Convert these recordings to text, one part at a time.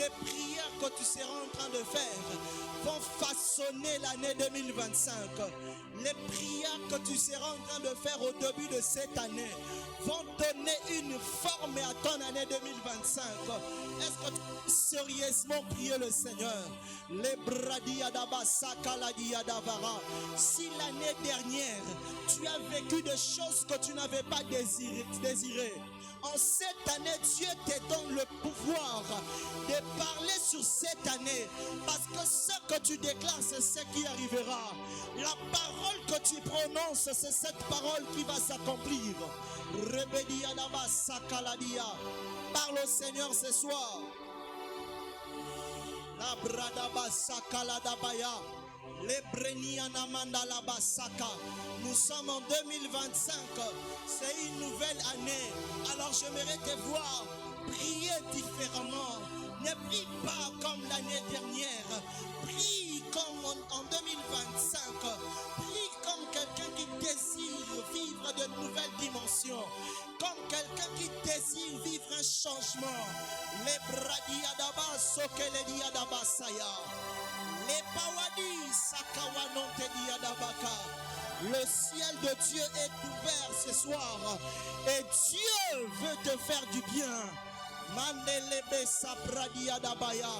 les prières que tu seras en train de faire vont façonner l'année 2025. Les prières que tu seras en train de faire au début de cette année vont donner une forme à ton année 2025. Est-ce que tu peux sérieusement prier le Seigneur? Les bradiadaba sakaladiadavara. Si l'année dernière, tu as vécu des choses que tu n'avais pas désirées, en cette année, Dieu te donne le pouvoir de parler sur cette année. Parce que ce que tu déclares, c'est ce qui arrivera. La parole que tu prononces, c'est cette parole qui va s'accomplir. Rebediadaba sakaladia. Parle au Seigneur ce soir. La bradaba sakaladabaya. Nous sommes en 2025, c'est une nouvelle année. Alors j'aimerais te voir prier différemment. Ne prie pas comme l'année dernière. Prie comme en 2025. Prie comme quelqu'un qui désire vivre de nouvelles dimensions. Comme quelqu'un qui désire vivre un changement. Les bradiadaba sokelediadaba saya. Les pawadi sakawanonte diadabaka. Le ciel de Dieu est ouvert ce soir et Dieu veut te faire du bien. Mandelebe sapradiadabaya.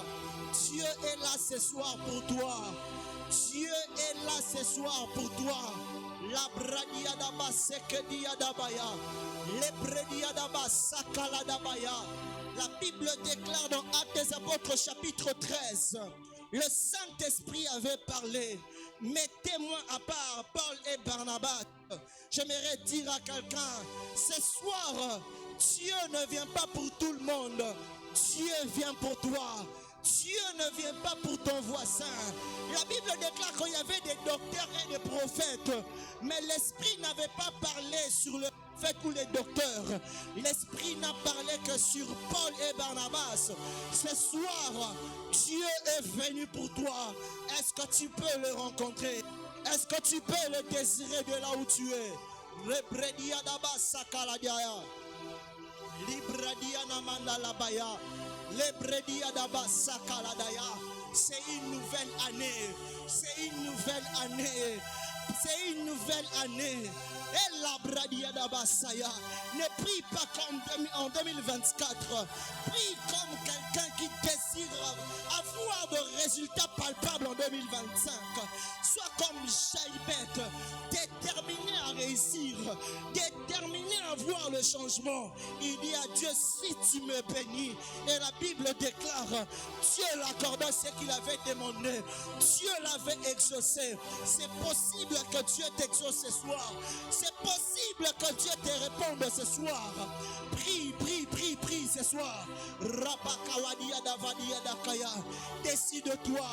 Dieu est là ce soir pour toi. Dieu est là ce soir pour toi. La bradiadaba sekediadabaya. Le bradiadaba sakaladabaya. La Bible déclare dans Actes des Apôtres chapitre 13. Le Saint-Esprit avait parlé. Mettez-moi à part Paul et Barnabas. J'aimerais dire à quelqu'un, ce soir, Dieu ne vient pas pour tout le monde. Dieu vient pour toi. Dieu ne vient pas pour ton voisin. La Bible déclare qu'il y avait des docteurs et des prophètes. Mais l'Esprit n'avait pas parlé sur le prophète ou les docteurs. L'Esprit n'a parlé que sur Paul et Barnabas. Ce soir, Dieu est venu pour toi. Est-ce que tu peux le rencontrer? Est-ce que tu peux le désirer de là où tu es? C'est une nouvelle année. C'est une nouvelle année. C'est une nouvelle année. Et la bradia d'Abasaya. Ne prie pas comme en 2024. Prie comme quelqu'un qui désire avoir de résultats palpables en 2025. Sois comme Jaïbet, déterminé à réussir, déterminé à voir le changement. Il dit à Dieu, si tu me bénis, et la Bible déclare, Dieu l'accorda ce qu'il avait demandé. Dieu l'avait exaucé. C'est possible que Dieu t'exauce ce soir. C'est possible que Dieu te réponde ce soir. Prie, prie, prie, prie ce soir. Décide-toi.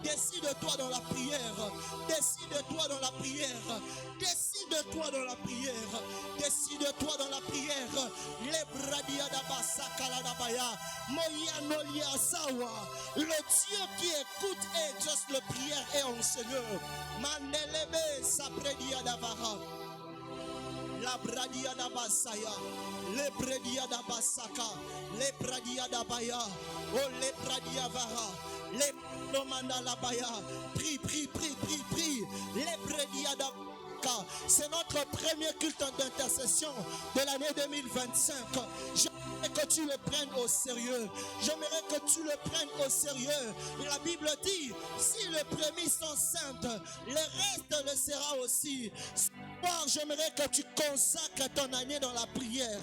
Décide-toi dans la prière. Décide-toi dans la prière. Décide-toi dans la prière. Décide-toi dans la prière. Les bradia d'Abasakaladabaya. Moyanolia Sawa. Le Dieu qui écoute et exauce le prière est en Seigneur. Mandelebe Sapredia d'Avara. La bradia d'Abasaya. Les bradia d'Abasaka. Les bradia d'Abaya. Oh les bradia Vara. Les nomanda labaya. Prie, prie, prie, prie, prie. Les bradia d'Abaka. C'est notre premier culte d'intercession de l'année 2025. J'aimerais que tu le prennes au sérieux. J'aimerais que tu le prennes au sérieux. La Bible dit, si les prémices sont saintes, le reste le sera aussi. J'aimerais que tu consacres ton année dans la prière.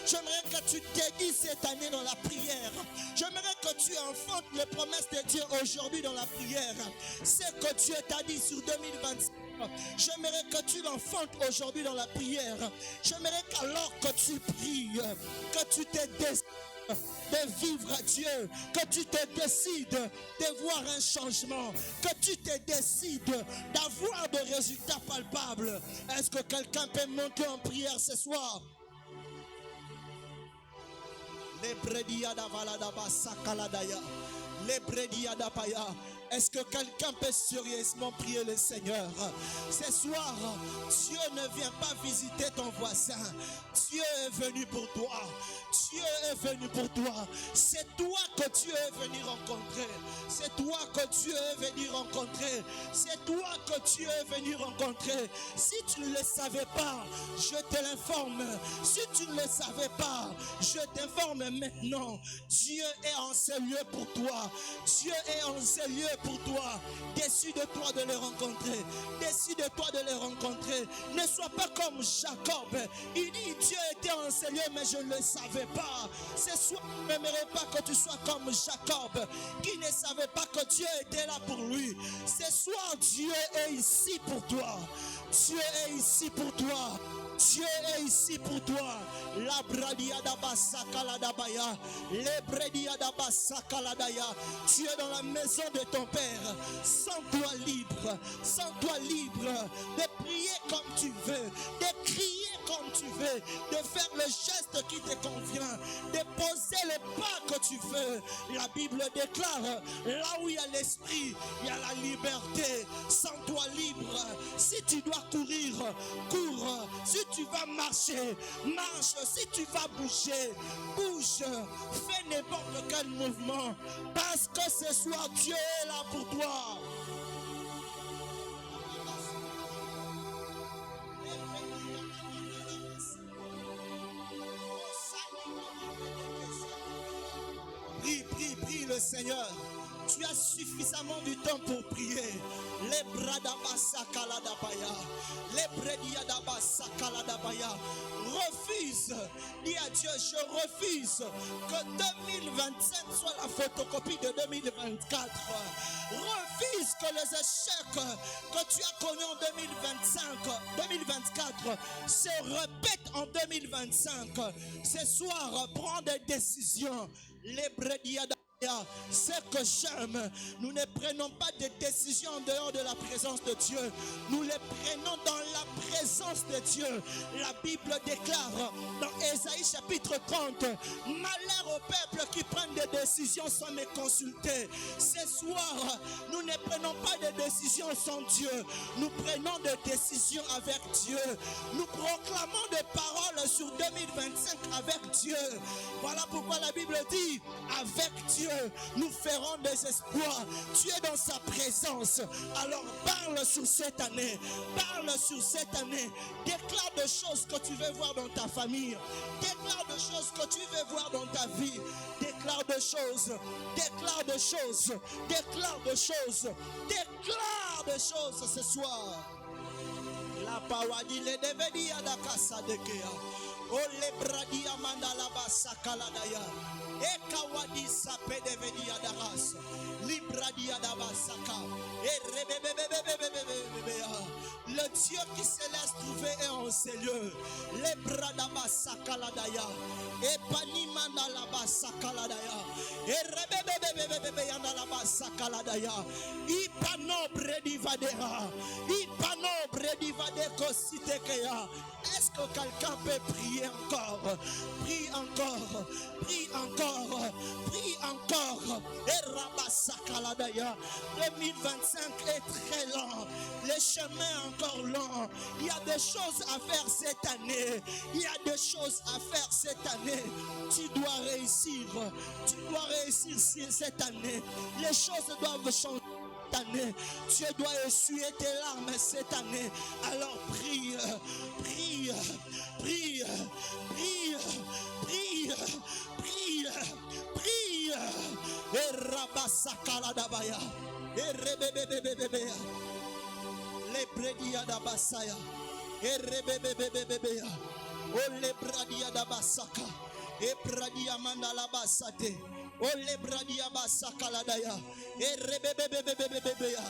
J'aimerais que tu dédies cette année dans la prière. J'aimerais que tu enfantes les promesses de Dieu aujourd'hui dans la prière. Ce que Dieu t'a dit sur 2025. J'aimerais que tu l'enfantes aujourd'hui dans la prière. J'aimerais qu'alors que tu pries, que tu te décides de vivre à Dieu, que tu te décides de voir un changement, que tu te décides d'avoir des résultats palpables. Est-ce que quelqu'un peut monter en prière ce soir? Les prédia d'Avaladaba Sakaladaya. Les Bredia d'Apaya. Est-ce que quelqu'un peut sérieusement prier le Seigneur? Ce soir, Dieu ne vient pas visiter ton voisin. Dieu est venu pour toi. Dieu est venu pour toi. C'est toi que Dieu est venu rencontrer. C'est toi que Dieu est venu rencontrer. C'est toi que Dieu est venu rencontrer. Si tu ne le savais pas, je te l'informe. Si tu ne le savais pas, je t'informe maintenant. Dieu est en ce lieu pour toi. Dieu est en ce lieu pour toi. Décide-toi de le rencontrer. Décide-toi de le rencontrer. Ne sois pas comme Jacob. Il dit Dieu était en ce lieu, mais je ne le savais pas. Ce soir, je n'aimerais pas que tu sois comme Jacob, qui ne savait pas que Dieu était là pour lui. Ce soir, Dieu est ici pour toi. Dieu est ici pour toi. Dieu est ici pour toi. La bradia d'Abasakaladabaya. Les bradia d'Abasakaladaya. Tu es dans la maison de ton Père. Sens-toi libre. Sens-toi libre de prier comme tu veux, de crier comme tu veux, de faire le geste qui te convient, de poser le pas que tu veux. La Bible déclare, là où il y a l'esprit, il y a la liberté. Sens-toi libre. Si tu dois courir, cours. Si tu vas marcher, marche. Si tu vas bouger, bouge. Fais n'importe quel mouvement. Parce que ce soir, Dieu est là pour toi. Prie le Seigneur. Tu as suffisamment du temps pour prier. Les bradabasakaladabaya. Les brediadabasakaladabaya. Refuse. Dis à Dieu, je refuse que 2025 soit la photocopie de 2024. Refuse que les échecs que tu as connus en 2024 se répètent en 2025. Ce soir, prends des décisions. Les brediadabaya. Ce que j'aime, nous ne prenons pas de décisions en dehors de la présence de Dieu. Nous les prenons dans la présence de Dieu. La Bible déclare dans Ésaïe chapitre 30, malheur aux peuples qui prennent des décisions sans me consulter. Ce soir, nous ne prenons pas de décisions sans Dieu. Nous prenons des décisions avec Dieu. Nous proclamons des paroles sur 2025 avec Dieu. Voilà pourquoi la Bible dit, avec Dieu, nous ferons des espoirs. Tu es dans sa présence. Alors parle sur cette année. Parle sur cette année. Déclare des choses que tu veux voir dans ta famille. Déclare des choses que tu veux voir dans ta vie. Déclare des choses. Déclare des choses. Déclare des choses. Déclare des choses ce soir. La pawadi le devedi adakasa dekea. Ole bradia mandala basakaladaya. Ekawadi sape devedi adaras. Libradia dabasaka. Le Dieu qui se laisse trouver est en ces lieux. Les bradaba sakaladaya. Et panimanda la basakaladaya. Et rebebebebebebe yanda la basakaladaya. Ipano bredivadera. Ipano bredivadeko sitekea. Est-ce que quelqu'un peut prier encore? Prie encore. Prie encore. Prie encore. Et rabasakaladaya. 2025 est très lent. Les chemins encore longs. Il y a des choses à faire cette année. Il y a des choses à faire cette année. Tu dois réussir. Tu dois réussir cette année. Les choses doivent changer. Année. Tu dois essuyer tes larmes cette année. Alors prie, prie, prie, prie, prie, prie, prie. Et rabasakaladabaya. Et rebebebebebea. Les bredia dabasaya. Et rebebebebebea. Oh les bradia dabasaka. Et bradia mandala basate. Ole bradia basakaladaya. E rebebebebebebea.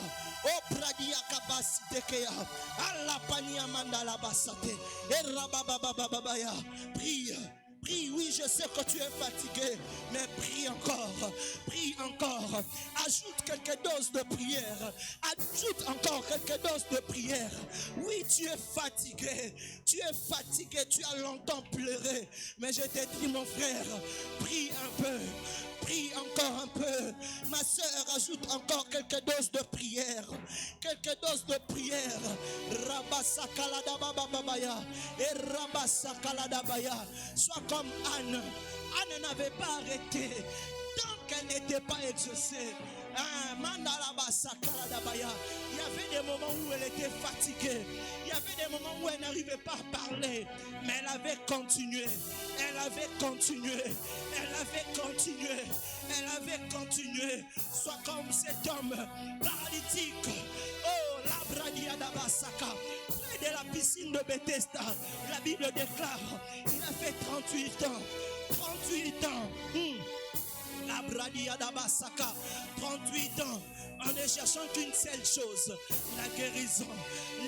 O bradia kapasitekeya. Alla pania mandala basate. E rabababababaya. Prie. Prie, oui, je sais que tu es fatigué, mais prie encore, prie encore. Ajoute quelques doses de prière, ajoute encore quelques doses de prière. Oui, tu es fatigué, tu as longtemps pleuré, mais je te dis mon frère, prie un peu, prie encore un peu. Ma sœur, ajoute encore quelques doses de prière. Quelques doses de prière. Rabasakaladabababaya. Et Rabasakaladabaya. Sois comme Anne. Anne n'avait pas arrêté tant qu'elle n'était pas exaucée. Il y avait des moments où elle était fatiguée. Il y avait des moments où elle n'arrivait pas à parler. Mais elle avait continué. Elle avait continué. Elle avait continué. Elle avait continué. Soit comme cet homme paralytique. Oh, l'Abradiadabasaka. Près de la piscine de Bethesda. La Bible déclare, il a fait 38 ans. 38 ans. La Bradia d'Abasaka, 38 ans, en ne cherchant qu'une seule chose, la guérison,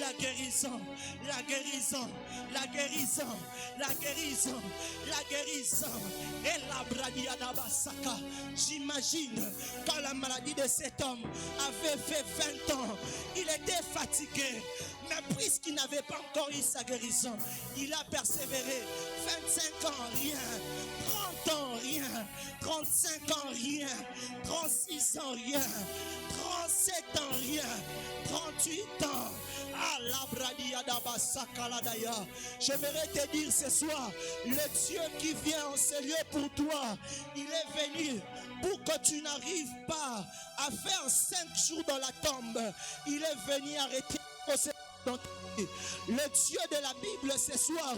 la guérison, la guérison, la guérison, la guérison, la guérison. Et la Bradia d'Abasaka, j'imagine quand la maladie de cet homme avait fait 20 ans, il était fatigué, mais puisqu'il n'avait pas encore eu sa guérison, il a persévéré. 25 ans, rien. 30 ans, rien. 35 ans, rien. 36 ans, rien. 37 ans, rien. 38 ans. J'aimerais te dire ce soir, le Dieu qui vient en ce lieu pour toi, il est venu pour que tu n'arrives pas à faire 5 jours dans la tombe. Il est venu arrêter dans ta vie. Le Dieu de la Bible ce soir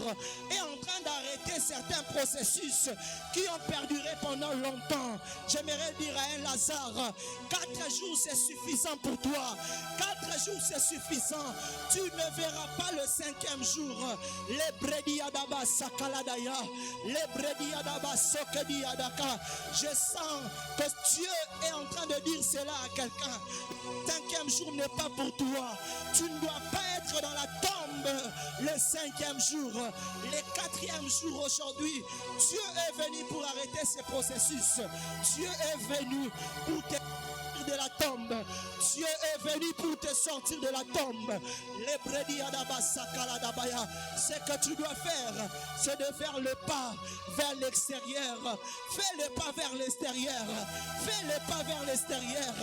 est en train d'arrêter certains processus qui ont perduré pendant longtemps. J'aimerais dire à un Lazare, 4 jours c'est suffisant pour toi. 4 jours c'est suffisant. Tu ne verras pas le 5e jour. Les Brediadaba Sakaladaya, les Brediadaba Sokediadaka. Je sens que Dieu est en train de dire cela à quelqu'un. Le 5e jour n'est pas pour toi. Tu ne dois pas être dans la tombe le 5e jour. Le 4e jour aujourd'hui, Dieu est venu pour arrêter ces processus. Dieu est venu pour te de la tombe. Dieu est venu pour te sortir de la tombe. Ce que tu dois faire, c'est de faire le pas vers l'extérieur. Fais le pas vers l'extérieur. Fais le pas vers l'extérieur.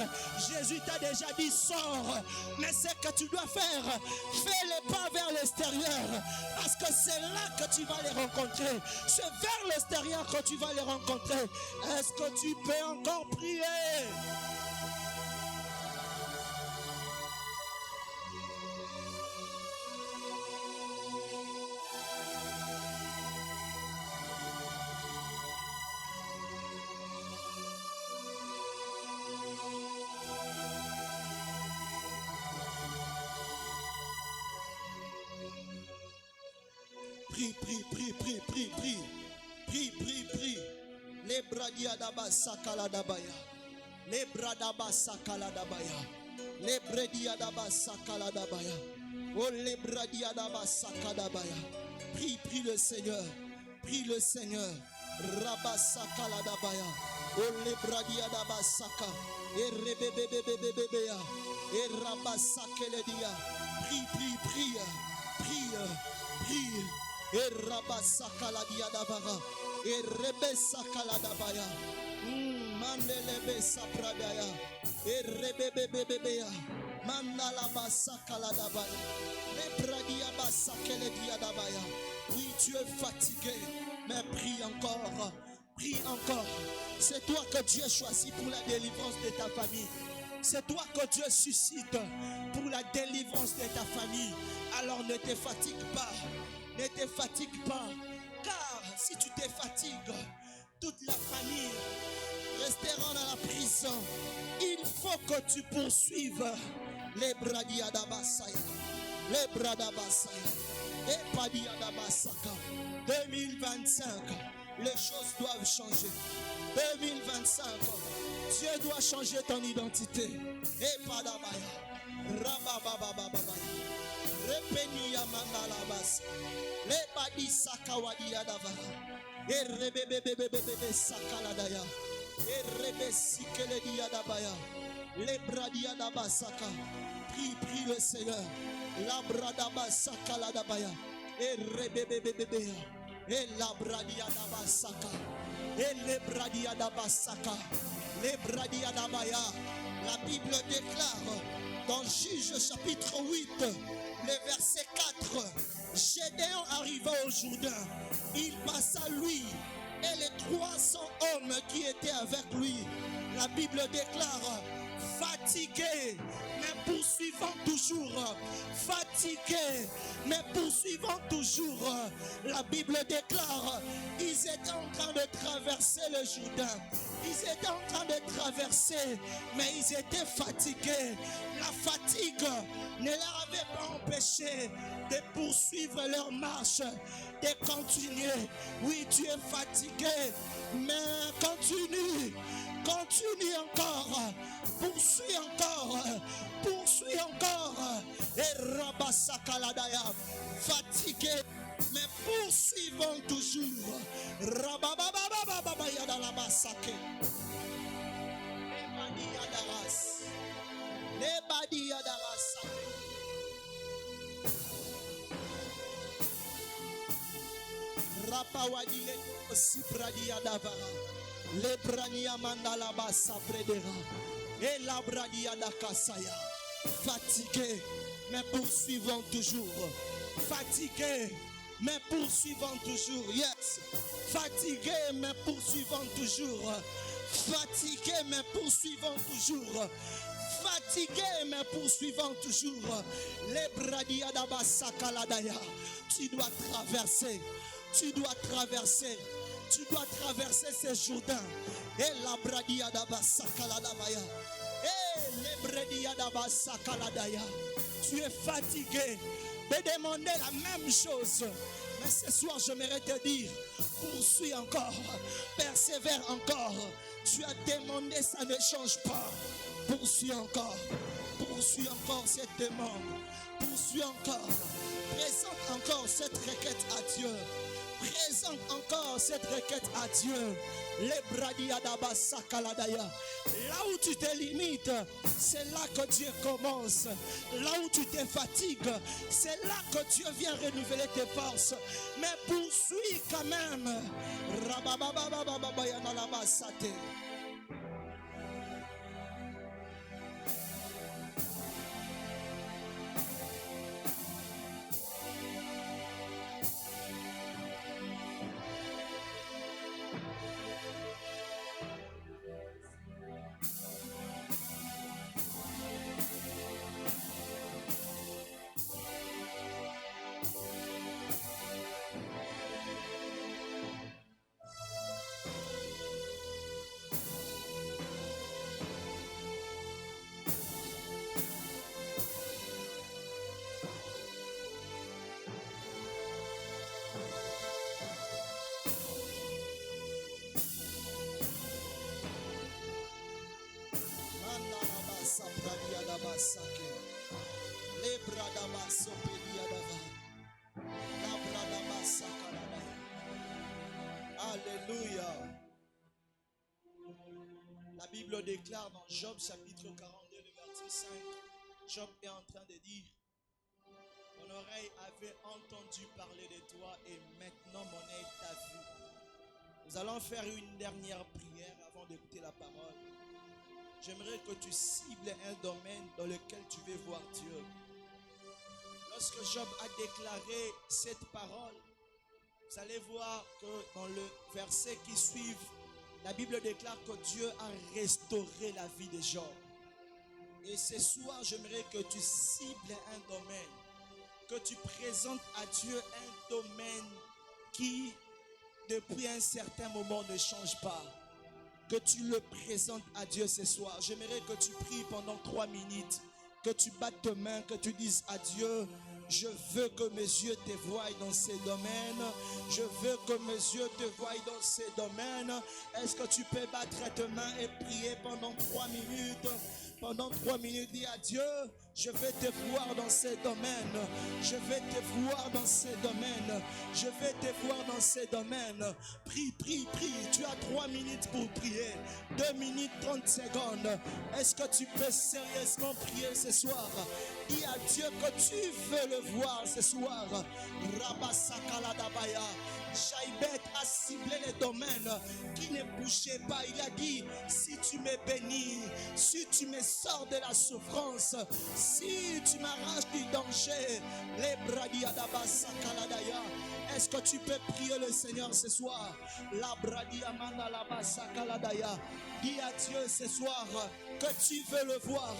Jésus t'a déjà dit sors. Mais ce que tu dois faire, fais le pas vers l'extérieur. Parce que c'est là que tu vas les rencontrer. C'est vers l'extérieur que tu vas les rencontrer. Est-ce que tu peux encore prier? Prie, prie, prie, prie, prie, prie. Prie, prie, prie. Les bradiadaba sakaladabaya. Les bradaba sakaladabaya. Les bradiadaba sakaladabaya. Oh, les bradiadaba sakadabaya. Prie, prie le Seigneur. Prie le Seigneur. Rabba sakaladabaya. Oh, les bradiadaba saka. Et rebebebebebebea. Et rabba sakeledia. Prie, prie, prie. Prie, prie. Et rabasakala diadabara. Et rebesakala dabaya. Mandelebe sapradaya. Et rebebebebebea. Mandalabasakala dabaya. Les bradiabasakele diadabaya. Oui, tu es fatigué, mais prie encore. Prie encore. C'est toi que Dieu choisit pour la délivrance de ta famille. C'est toi que Dieu suscite pour la délivrance de ta famille. Alors ne te fatigue pas. Ne te fatigue pas. Car si tu te fatigues, toute la famille resteront dans la prison. Il faut que tu poursuives les bradiadabasaya. Les bradabasaya. Et padiadabasaka. 2025, les choses doivent changer. 2025, Dieu doit changer ton identité. Et padabaya. Rabababababaya. Repenia mandalabas. Le badi sakawadia davara. E rebebebebebebe sakaladaya. E rebe sikeledia dabaya. Le bradia dabasaka. Prie, prie le Seigneur. La bradaba sakaladabaya. E rebebebebebea. E la bradia dabasaka. E le bradia dabasaka. Les Bradiadabaya. La Bible déclare dans Juge chapitre 8, le verset 4, Gédéon arriva au Jourdain. Il passa lui et les 300 hommes qui étaient avec lui. La Bible déclare, fatigués, mais poursuivant toujours. Fatigués, mais poursuivant toujours. La Bible déclare, ils étaient en train de traverser le Jourdain. Ils étaient en train de traverser, mais ils étaient fatigués. La fatigue ne leur avait pas empêché de poursuivre leur marche, de continuer. Oui, tu es fatigué, mais continue. Continue encore. Poursuis encore. Poursuis encore. Et Rabasakaladaya. Fatigué, mais poursuivons toujours. Rababababababaya dans la massacre. Les badia d'Aras. Rapawadile aussi pradia d'Avara. Les brania mandala bassa predera. Et la bradia d'Akasaya. Fatigué, mais poursuivons toujours. Fatigué, mais poursuivons toujours. Yes. Fatigué, mais poursuivons toujours. Fatigué, mais poursuivons toujours. Fatigué, mais poursuivons toujours. Les bradia d'Abasakaladaya. Tu dois traverser. Tu dois traverser. Tu dois traverser ces Jourdains. Et la bradia d'Abasakaladaya. Et les bradia d'Abasakaladaya. Tu es fatigué de demander la même chose. Mais ce soir, j'aimerais te dire, poursuis encore, persévère encore. Tu as demandé, ça ne change pas. Poursuis encore cette demande. Poursuis encore. Présente encore cette requête à Dieu. Présente encore cette requête à Dieu. Les bradiadaba sakaladaya. Là où tu te limites, c'est là que Dieu commence. Là où tu te fatigues, c'est là que Dieu vient renouveler tes forces. Mais poursuis quand même. Rababababababaya nalabasate. Alléluia. La Bible déclare dans Job chapitre 42, le verset 5, Job est en train de dire, mon oreille avait entendu parler de toi et maintenant mon œil t'a vu. Nous allons faire une dernière prière avant d'écouter la parole. J'aimerais que tu cibles un domaine dans lequel tu veux voir Dieu. Lorsque Job a déclaré cette parole, vous allez voir que dans le verset qui suit, la Bible déclare que Dieu a restauré la vie de Job. Et ce soir, j'aimerais que tu cibles un domaine, que tu présentes à Dieu un domaine qui, depuis un certain moment, ne change pas. Que tu le présentes à Dieu ce soir. J'aimerais que tu pries pendant 3 minutes, que tu battes tes mains, que tu dises à Dieu, je veux que mes yeux te voient dans ces domaines. Je veux que mes yeux te voient dans ces domaines. Est-ce que tu peux battre tes mains et prier pendant 3 minutes? Pendant 3 minutes, dis à Dieu, Je vais te voir dans ces domaines. Je vais te voir dans ces domaines. Je vais te voir dans ces domaines. Prie, prie, prie. Tu as 3 minutes pour prier. 2 minutes 30 secondes. Est-ce que tu peux sérieusement prier ce soir? Dis à Dieu que tu veux le voir ce soir. Rabasakaladabaya. Jaïbet a ciblé les domaines qui ne bougeaient pas. Il a dit, si tu me bénis, si tu me sors de la souffrance, si tu m'arraches du danger, les bradiadabasakaladaya. Est-ce que tu peux prier le Seigneur ce soir? La bradiamandalabasakaladaya. Dis à Dieu ce soir que tu veux le voir.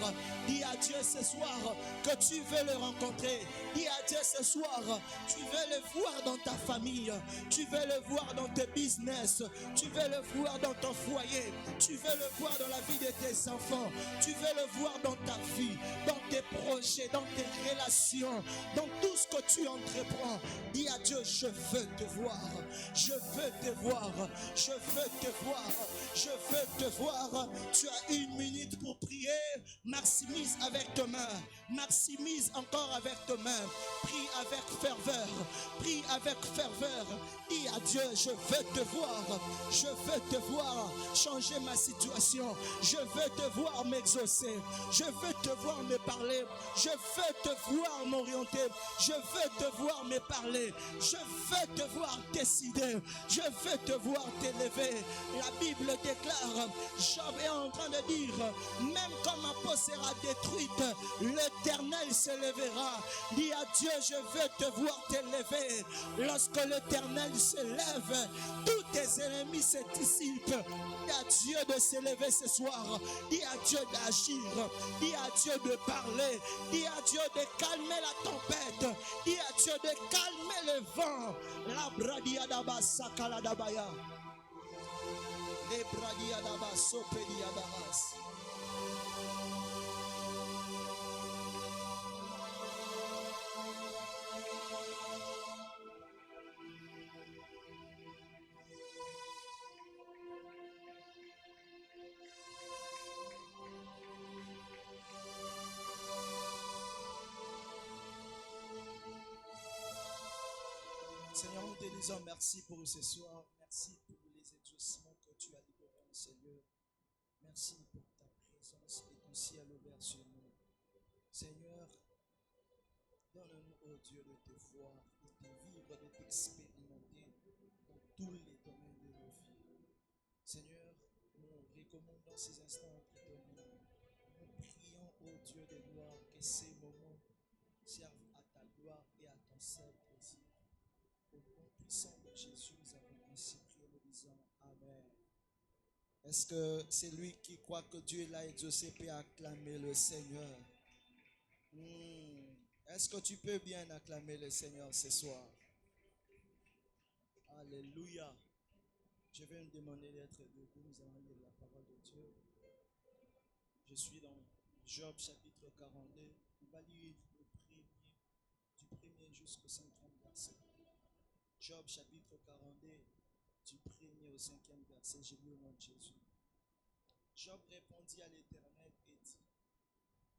Dis à Dieu ce soir que tu veux le rencontrer. Dis à Dieu ce soir, tu veux le voir dans ta famille. Tu veux le voir dans tes business. Tu veux le voir dans ton foyer. Tu veux le voir dans la vie de tes enfants. Tu veux le voir dans ta vie, dans tes projets, dans tes relations, dans tout ce que tu entreprends. Dis à Dieu, je veux te voir. Je veux te voir. Je veux te voir. Je veux te voir. Tu as 1 minute pour prier. Maximise avec tes mains. Maximise encore avec tes mains. Prie avec ferveur. Prie avec ferveur. Dis à Dieu, je veux te voir. Je veux te voir changer ma situation. Je veux te voir m'exaucer. Je veux te voir me parler. Je veux te voir m'orienter. Je veux te voir me parler. Je veux te voir décider. Je veux te voir t'élever. La Bible déclare, Job est en train de dire, même quand ma peau sera détruite, l'Éternel s'élèvera. Dis à Dieu, je veux te voir t'élever. Lorsque l'Éternel s'élève, tous tes ennemis se dissipent. Dis à Dieu de s'élever ce soir. Dis à Dieu d'agir. Dis à Dieu de parler. Dis à Dieu de calmer la tempête. Dis à Dieu de calmer le vent. La bradiadaba sakaladabaya. Les bradiadaba sopediabaras. Seigneur, nous te disons merci pour ce soir. Merci pour les exaucements que tu as livrés, Seigneur. Merci pour ta présence et ton ciel ouvert sur nous. Seigneur, donne-nous, oh Dieu, de te voir, de te vivre, de t'expérimenter dans tous les domaines de nos vies. Seigneur, nous recommandons ces instants entre tes mains. Nous prions, oh Dieu de gloire, que ces moments servent à ta gloire et à ton seul plaisir. Au nom puissant de Jésus, nous avons ainsi prié, nous disons Amen. Est-ce que c'est lui qui croit que Dieu l'a exaucé peut acclamer le Seigneur? Est-ce que tu peux bien acclamer le Seigneur ce soir? Alléluia. Je vais me demander d'être debout. Nous allons lire la parole de Dieu. Je suis dans Job chapitre 42. On va lire du premier jusqu'au 5e verset. Job chapitre 42, du 1er au 5e verset. J'ai lu au nom de Jésus. Job répondit à l'Éternel et dit,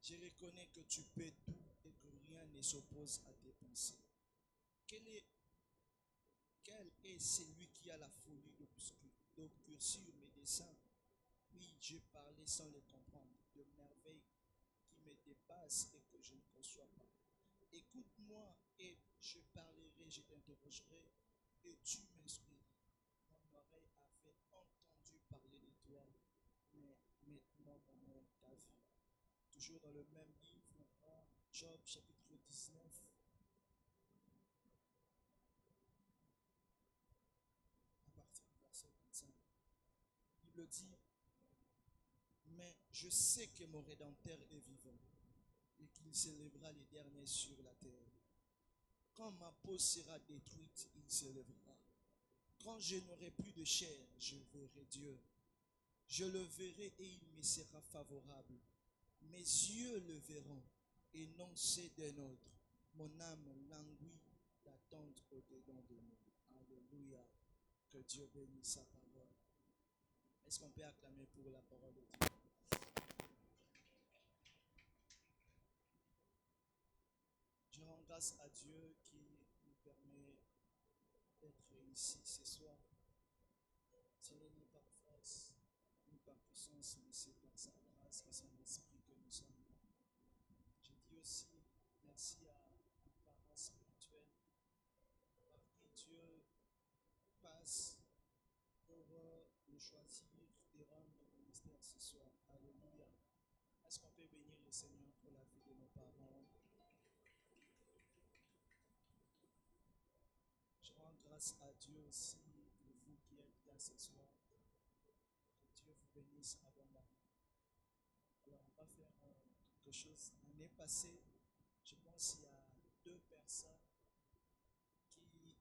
je reconnais que tu peux tout et que rien ne s'oppose à tes pensées. Quel est celui qui a la folie d'obscurcir mes desseins? Oui, j'ai parlé sans les comprendre, de merveilles qui me dépassent et que je ne conçois pas. Écoute-moi et je parlerai, je t'interrogerai et tu m'instruiras. Mon oreille avait entendu parler de toi, mais maintenant mon œil t'a vu. Toujours dans le même livre, Job chapitre 19, à partir du verset 25. La Bible dit, mais je sais que mon Rédempteur est vivant et qu'il s'élèvera les derniers sur la terre. Quand ma peau sera détruite, il s'élèvera. Quand je n'aurai plus de chair, je verrai Dieu. Je le verrai et il me sera favorable. Mes yeux le verront et non ceux d'un autre. Mon âme languit d'attente au-dedans de nous. Alléluia. Que Dieu bénisse sa parole. Est-ce qu'on peut acclamer pour la parole de Dieu? grâce à Dieu qui nous permet d'être ici ce soir. Ce n'est ni par force, ni par puissance, mais c'est par sa grâce et son esprit que nous sommes là. Je dis aussi merci à nos parents spirituels par qui Dieu passe pour nous choisir et rendre le ministère ce soir. Alléluia. Est-ce qu'on peut bénir le Seigneur pour la vie de nos parents? Je rends grâce à Dieu aussi pour vous qui êtes là ce soir. Que Dieu vous bénisse abondamment. Alors, on va faire quelque chose. L'année passée, je pense qu'il y a 2 personnes qui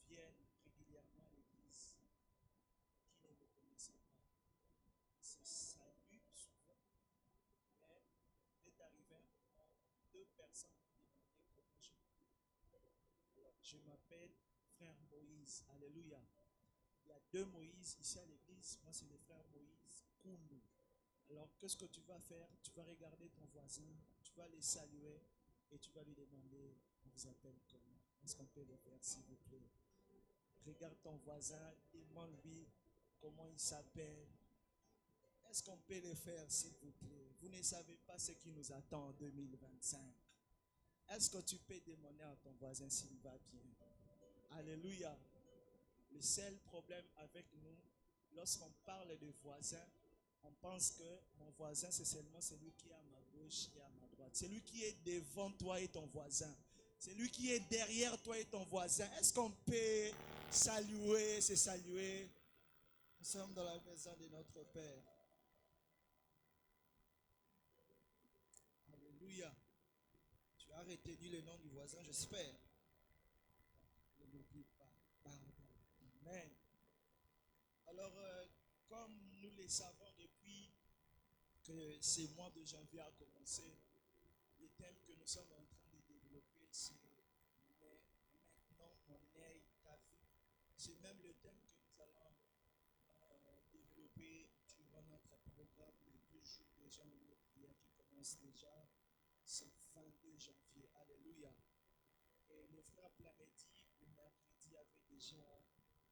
viennent régulièrement à l'église qui ne me connaissaient pas. C'est salut souvent, mais il est arrivé un moment, 2 personnes qui demandaient comment je m'appelle. Alors, je m'appelle frère Moïse. Alléluia. Il y a 2 Moïse ici à l'église. Moi, c'est le frère Moïse Koumou. Alors, qu'est-ce que tu vas faire? Tu vas regarder ton voisin, tu vas les saluer et tu vas lui demander, on vous appelle comment? Est-ce qu'on peut le faire, s'il vous plaît? Regarde ton voisin, demande-lui comment il s'appelle. Est-ce qu'on peut le faire, s'il vous plaît? Vous ne savez pas ce qui nous attend en 2025. Est-ce que tu peux demander à ton voisin s'il va bien? Alléluia. Le seul problème avec nous, lorsqu'on parle de voisins, on pense que mon voisin, c'est seulement celui qui est à ma gauche et à ma droite. Celui qui est devant toi et ton voisin. Celui qui est derrière toi et ton voisin. Est-ce qu'on peut saluer, se saluer? Nous sommes dans la maison de notre Père. Alléluia. Tu as retenu le nom du voisin, j'espère. Ne l'oublie pas. Pardon. Amen. Alors, comme nous le savons depuis que ce mois de janvier a commencé, le thème que nous sommes en train de développer, c'est mais maintenant mon œil t'a vu. C'est même le thème que nous allons développer durant notre programme de 2 jours déjà, une prière qui commence déjà ce 22 janvier. Alléluia. Et le frère Plamedi, le mercredi, avait déjà introduit,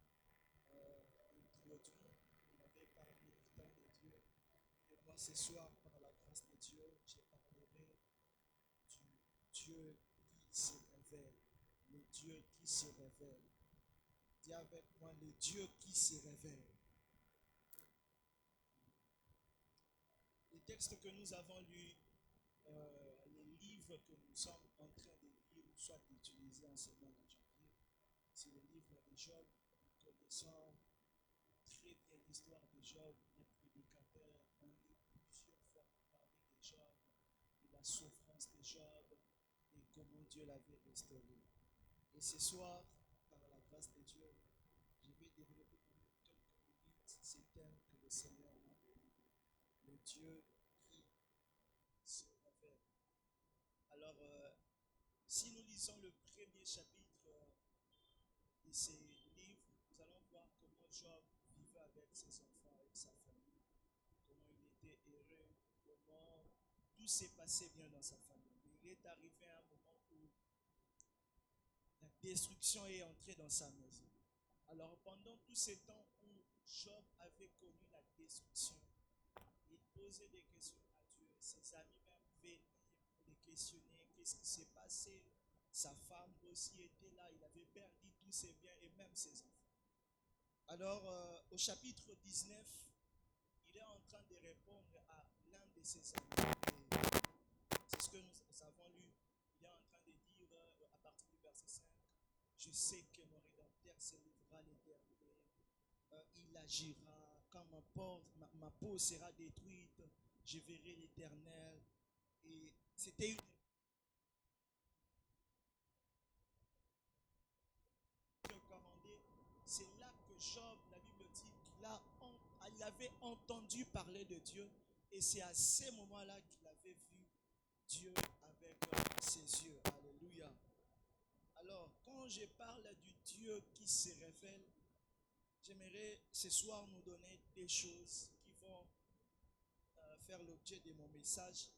il avait parlé du temps de Dieu. Et moi, ce soir, par la grâce de Dieu, je parlerai du Dieu qui se révèle. Le Dieu qui se révèle. Dis avec moi, le Dieu qui se révèle. Les textes que nous avons lus, les livres que nous sommes en train de lire, ou soit d'utiliser en ce moment de janvier, c'est le livre de Job. Nous connaissons très bien l'histoire de Job, les prédicateurs ont lu plusieurs fois parler de Job, de la souffrance de Job et comment Dieu l'avait restauré. Et ce soir, par la grâce de Dieu, je vais développer pendant quelques minutes ces thèmes que le Seigneur m'a donné. Le Dieu qui se révèle. Alors, si nous lisons le premier chapitre de ces livres, nous allons voir comment Job vivait avec ses enfants, avec sa famille, comment il était heureux, comment tout s'est passé bien dans sa famille. Mais il est arrivé à un moment où la destruction est entrée dans sa maison. Alors pendant tout ce temps où Job avait connu la destruction, il posait des questions à Dieu. Ses amis même venaient pour les questionner. Qu'est-ce qui s'est passé? Sa femme aussi était là. Il avait perdu tous ses biens et même ses enfants. Alors au chapitre 19, il est en train de répondre à l'un de ses amis. C'est ce que nous avons lu. Il est en train de dire à partir du verset 5, je sais que mon Rédempteur s'élèvera l'éternel. Il agira quand ma peau sera détruite. Je verrai l'Éternel. Et c'était une c'est là que Job, la Bible dit qu'il avait entendu parler de Dieu. Et c'est à ce moment-là qu'il avait vu Dieu avec ses yeux. Alléluia. Alors, quand je parle du Dieu qui se révèle, j'aimerais ce soir nous donner des choses qui vont faire l'objet de mon message.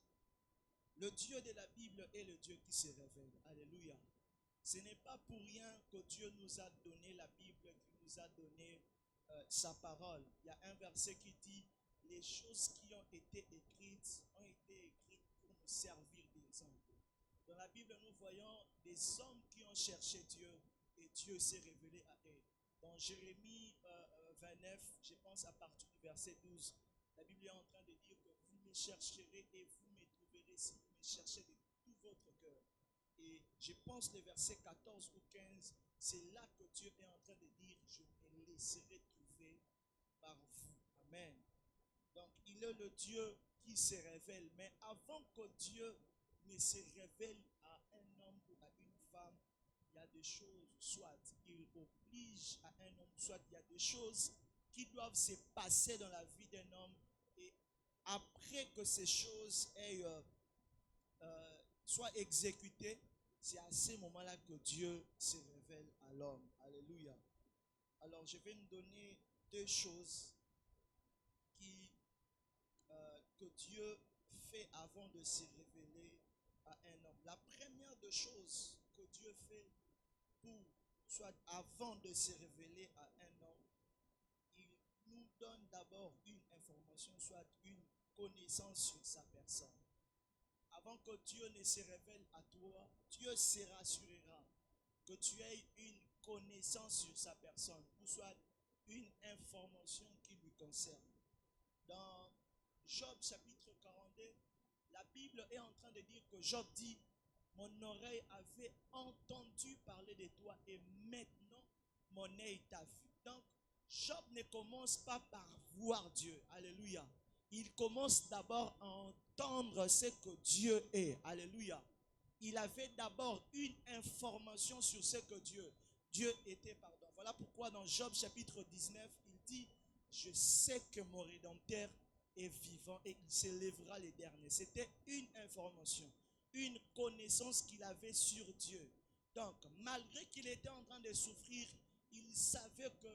Le Dieu de la Bible est le Dieu qui se révèle. Alléluia. Ce n'est pas pour rien que Dieu nous a donné la Bible, qu'il nous a donné sa parole. Il y a un verset qui dit, les choses qui ont été écrites pour nous servir d'exemple. Dans la Bible, nous voyons des hommes qui ont cherché Dieu et Dieu s'est révélé à eux. Dans Jérémie 29, je pense à partir du verset 12, la Bible est en train de dire que vous me chercherez et vous me trouverez si vous me cherchez de tout votre cœur. Et je pense le verset 14 ou 15, c'est là que Dieu est en train de dire, je me laisserai trouver par vous. Amen. Donc, il est le Dieu qui se révèle. Mais avant que Dieu ne se révèle à un homme ou à une femme, il y a des choses, soit il oblige à un homme, soit il y a des choses qui doivent se passer dans la vie d'un homme. Et après que ces choses aient soient exécutées, c'est à ce moment-là que Dieu se révèle à l'homme. Alléluia. Alors, je vais nous donner deux choses que Dieu fait avant de se révéler à un homme. La première des choses que Dieu fait soit avant de se révéler à un homme, il nous donne d'abord une information, soit une connaissance sur sa personne. Avant que Dieu ne se révèle à toi, Dieu se rassurera que tu aies une connaissance sur sa personne, ou soit une information qui lui concerne. Dans Job chapitre 42, la Bible est en train de dire que Job dit, mon oreille avait entendu parler de toi et maintenant mon œil t'a vu. Donc, Job ne commence pas par voir Dieu. Alléluia. Il commence d'abord à entendre ce que Dieu est. Alléluia. Il avait d'abord une information sur ce que Dieu était, pardon. Voilà pourquoi dans Job chapitre 19, il dit, je sais que mon Rédempteur est vivant et il s'élèvera les derniers. C'était une information, une connaissance qu'il avait sur Dieu. Donc, malgré qu'il était en train de souffrir, il savait que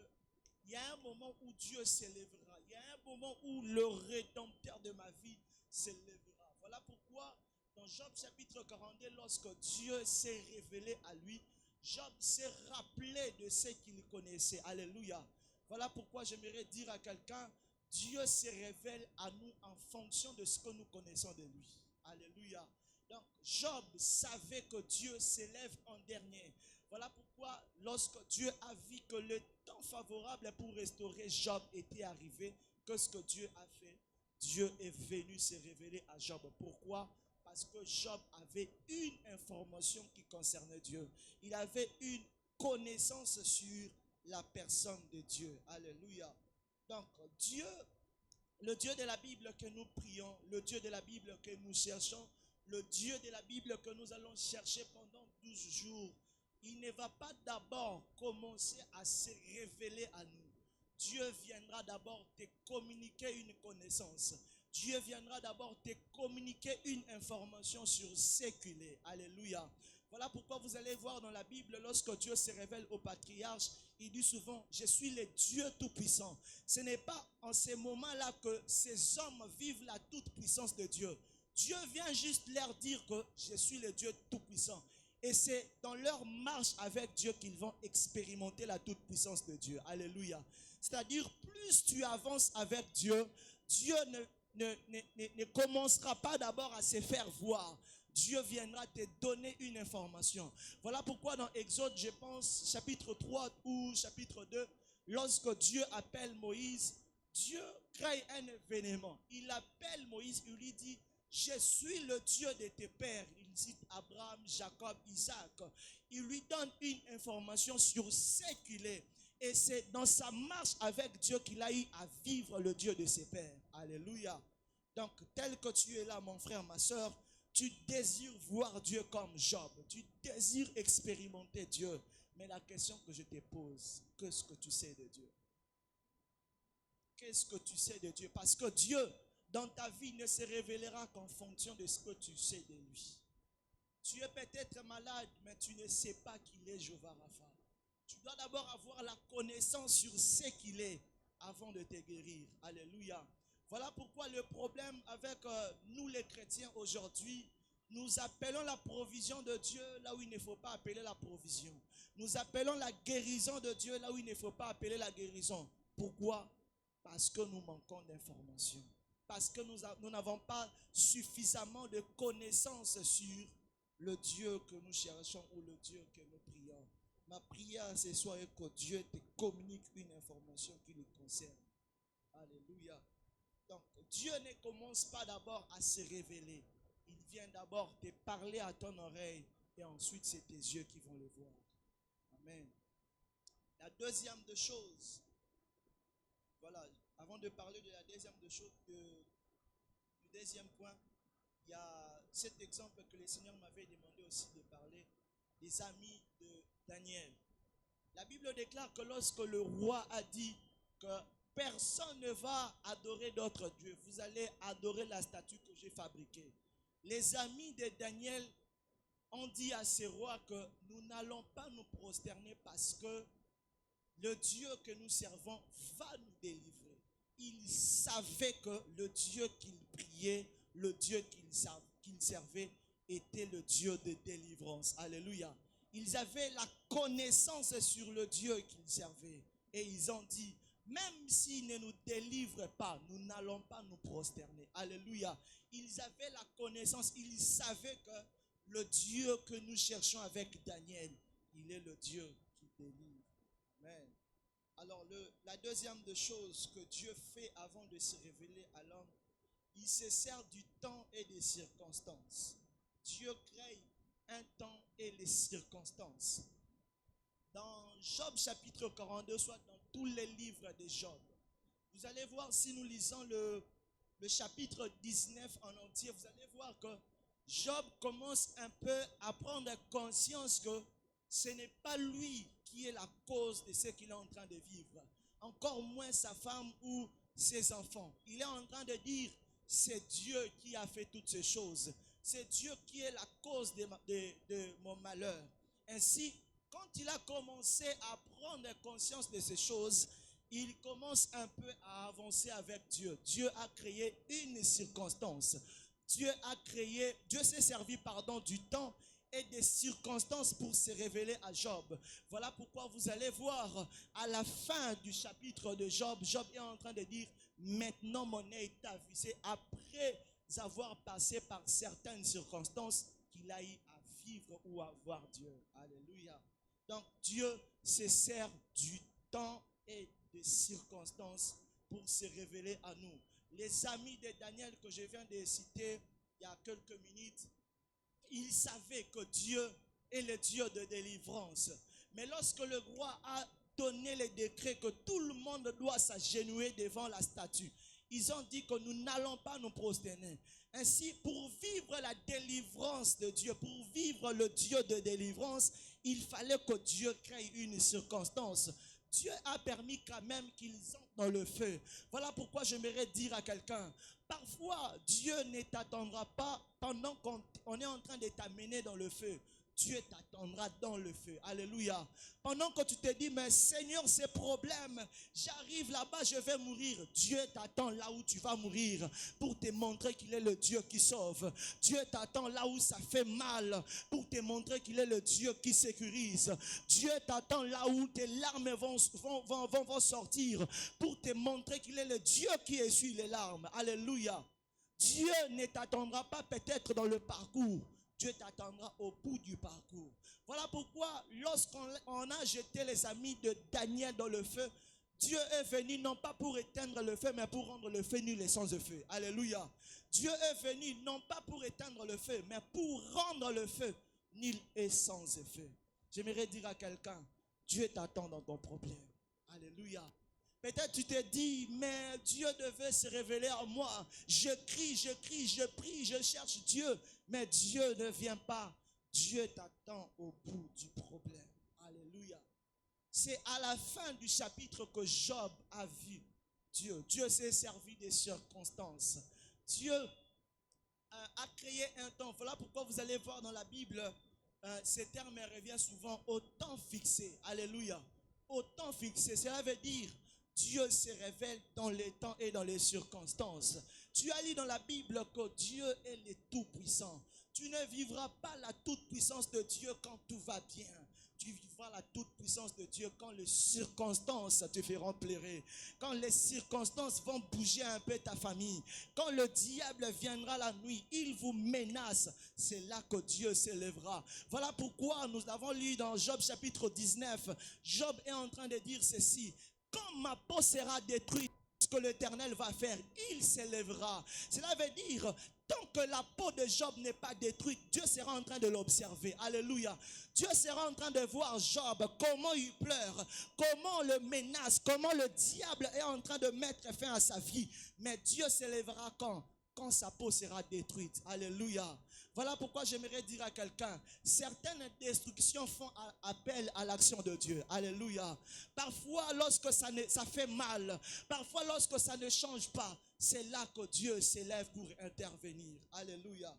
il y a un moment où Dieu s'élèvera. Il y a un moment où le Rédempteur de ma vie s'élèvera. Voilà pourquoi dans Job chapitre 42, lorsque Dieu s'est révélé à lui, Job s'est rappelé de ce qu'il connaissait. Alléluia. Voilà pourquoi j'aimerais dire à quelqu'un, Dieu se révèle à nous en fonction de ce que nous connaissons de lui. Alléluia. Donc, Job savait que Dieu s'élève en dernier. Voilà pourquoi, lorsque Dieu a vu que le temps favorable pour restaurer Job était arrivé, qu'est-ce que Dieu a fait? Dieu est venu se révéler à Job. Pourquoi? Parce que Job avait une information qui concernait Dieu. Il avait une connaissance sur la personne de Dieu. Alléluia. Donc, Dieu, le Dieu de la Bible que nous prions, le Dieu de la Bible que nous cherchons, le Dieu de la Bible que nous allons chercher pendant 12 jours, il ne va pas d'abord commencer à se révéler à nous. Dieu viendra d'abord te communiquer une connaissance. Dieu viendra d'abord te communiquer une information sur ce qu'il est. Alléluia. Voilà pourquoi vous allez voir dans la Bible, lorsque Dieu se révèle au patriarche, il dit souvent, je suis le Dieu tout-puissant. Ce n'est pas en ces moments-là que ces hommes vivent la toute-puissance de Dieu. Dieu vient juste leur dire que je suis le Dieu tout-puissant. Et c'est dans leur marche avec Dieu qu'ils vont expérimenter la toute-puissance de Dieu. Alléluia. C'est-à-dire, plus tu avances avec Dieu, Dieu ne commencera pas d'abord à se faire voir. Dieu viendra te donner une information. Voilà pourquoi dans Exode, je pense, chapitre 3 ou chapitre 2, lorsque Dieu appelle Moïse, Dieu crée un événement. Il appelle Moïse, il lui dit, je suis le Dieu de tes pères. Il cite Abraham, Jacob, Isaac. Il lui donne une information sur ce qu'il est. Et c'est dans sa marche avec Dieu qu'il a eu à vivre le Dieu de ses pères. Alléluia. Donc, tel que tu es là, mon frère, ma soeur, tu désires voir Dieu comme Job. Tu désires expérimenter Dieu. Mais la question que je te pose, qu'est-ce que tu sais de Dieu? Qu'est-ce que tu sais de Dieu? Parce que Dieu, dans ta vie, ne se révélera qu'en fonction de ce que tu sais de lui. Tu es peut-être malade, mais tu ne sais pas qu'il est Jéhovah Rapha. Tu dois d'abord avoir la connaissance sur ce qu'il est avant de te guérir. Alléluia. Voilà pourquoi le problème avec nous les chrétiens aujourd'hui, Nous appelons la provision de Dieu là où il ne faut pas appeler la provision. Nous appelons la guérison de Dieu là où il ne faut pas appeler la guérison. Pourquoi? Parce que nous manquons d'informations. Parce que nous n'avons pas suffisamment de connaissances sur le Dieu que nous cherchons ou le Dieu que nous prions. Ma prière ce soir est que Dieu te communique une information qui le concerne. Alléluia. Donc, Dieu ne commence pas d'abord à se révéler. Il vient d'abord te parler à ton oreille et ensuite c'est tes yeux qui vont le voir. Amen. La deuxième des choses, voilà, avant de parler de la deuxième des choses, du deuxième point, il y a cet exemple que le Seigneur m'avait demandé aussi de parler des amis de Daniel. La Bible déclare que lorsque le roi a dit que personne ne va adorer d'autres dieux, vous allez adorer la statue que j'ai fabriquée. Les amis de Daniel ont dit à ce roi que nous n'allons pas nous prosterner parce que le Dieu que nous servons va nous délivrer. Ils savaient que le Dieu qu'ils priaient, le Dieu qu'ils servaient était le Dieu de délivrance. Alléluia. Ils avaient la connaissance sur le Dieu qu'ils servaient. Et ils ont dit, même s'il ne nous délivre pas, nous n'allons pas nous prosterner. Alléluia. Ils avaient la connaissance, ils savaient que le Dieu que nous cherchons avec Daniel, il est le Dieu qui délivre. Amen. Alors, la deuxième des choses que Dieu fait avant de se révéler à l'homme, il se sert du temps et des circonstances. Dieu crée un temps et les circonstances. Dans Job chapitre 42, soit dans tous les livres de Job, vous allez voir, si nous lisons le chapitre 19 en entier, vous allez voir que Job commence un peu à prendre conscience que ce n'est pas lui qui est la cause de ce qu'il est en train de vivre. Encore moins sa femme ou ses enfants. Il est en train de dire, c'est Dieu qui a fait toutes ces choses. C'est Dieu qui est la cause de mon malheur. Ainsi, quand il a commencé à prendre conscience de ces choses, il commence un peu à avancer avec Dieu. Dieu a créé une circonstance. Dieu s'est servi, du temps et des circonstances pour se révéler à Job. Voilà pourquoi vous allez voir à la fin du chapitre de Job, Job est en train de dire, maintenant mon œil est avisé, après avoir passé par certaines circonstances, qu'il a eu à vivre ou à voir Dieu. Alléluia. Donc Dieu se sert du temps et des circonstances pour se révéler à nous. Les amis de Daniel que je viens de citer il y a quelques minutes, ils savaient que Dieu est le Dieu de délivrance. Mais lorsque le roi a donné le décret que tout le monde doit s'agenouiller devant la statue, ils ont dit que nous n'allons pas nous prosterner. Ainsi, pour vivre la délivrance de Dieu, pour vivre le Dieu de délivrance, il fallait que Dieu crée une circonstance. Dieu a permis quand même qu'ils entrent dans le feu. Voilà pourquoi j'aimerais dire à quelqu'un, parfois Dieu ne t'attendra pas pendant qu'on est en train de t'amener dans le feu. Dieu t'attendra dans le feu. Alléluia. Pendant que tu te dis, mais Seigneur, ces problèmes, j'arrive là-bas, je vais mourir. Dieu t'attend là où tu vas mourir pour te montrer qu'il est le Dieu qui sauve. Dieu t'attend là où ça fait mal pour te montrer qu'il est le Dieu qui sécurise. Dieu t'attend là où tes larmes vont sortir pour te montrer qu'il est le Dieu qui essuie les larmes. Alléluia. Dieu ne t'attendra pas peut-être dans le parcours. Dieu t'attendra au bout du parcours. Voilà pourquoi lorsqu'on a jeté les amis de Daniel dans le feu, Dieu est venu non pas pour éteindre le feu, mais pour rendre le feu nul et sans feu. Alléluia. Dieu est venu non pas pour éteindre le feu, mais pour rendre le feu nul et sans feu. J'aimerais dire à quelqu'un, Dieu t'attend dans ton problème. Alléluia. Peut-être tu te dis, mais Dieu devait se révéler à moi. Je crie, je prie, je cherche Dieu. Mais Dieu ne vient pas. Dieu t'attend au bout du problème. Alléluia. C'est à la fin du chapitre que Job a vu Dieu. Dieu s'est servi des circonstances. Dieu a créé un temps. Voilà pourquoi vous allez voir dans la Bible, ce terme revient souvent au temps fixé. Alléluia. Au temps fixé, cela veut dire Dieu se révèle dans les temps et dans les circonstances. Tu as lu dans la Bible que Dieu est le Tout-Puissant. Tu ne vivras pas la toute-puissance de Dieu quand tout va bien. Tu vivras la toute-puissance de Dieu quand les circonstances te feront pleurer. Quand les circonstances vont bouger un peu ta famille. Quand le diable viendra la nuit, il vous menace. C'est là que Dieu s'élèvera. Voilà pourquoi nous avons lu dans Job chapitre 19. Job est en train de dire ceci. Quand ma peau sera détruite, ce que l'Éternel va faire, il s'élèvera. Cela veut dire, tant que la peau de Job n'est pas détruite, Dieu sera en train de l'observer. Alléluia. Dieu sera en train de voir Job, comment il pleure, comment on le menace, comment le diable est en train de mettre fin à sa vie. Mais Dieu s'élèvera quand sa peau sera détruite. Alléluia. Voilà pourquoi j'aimerais dire à quelqu'un, certaines destructions font appel à l'action de Dieu. Alléluia. Parfois, lorsque ça fait mal, parfois lorsque ça ne change pas, c'est là que Dieu s'élève pour intervenir. Alléluia.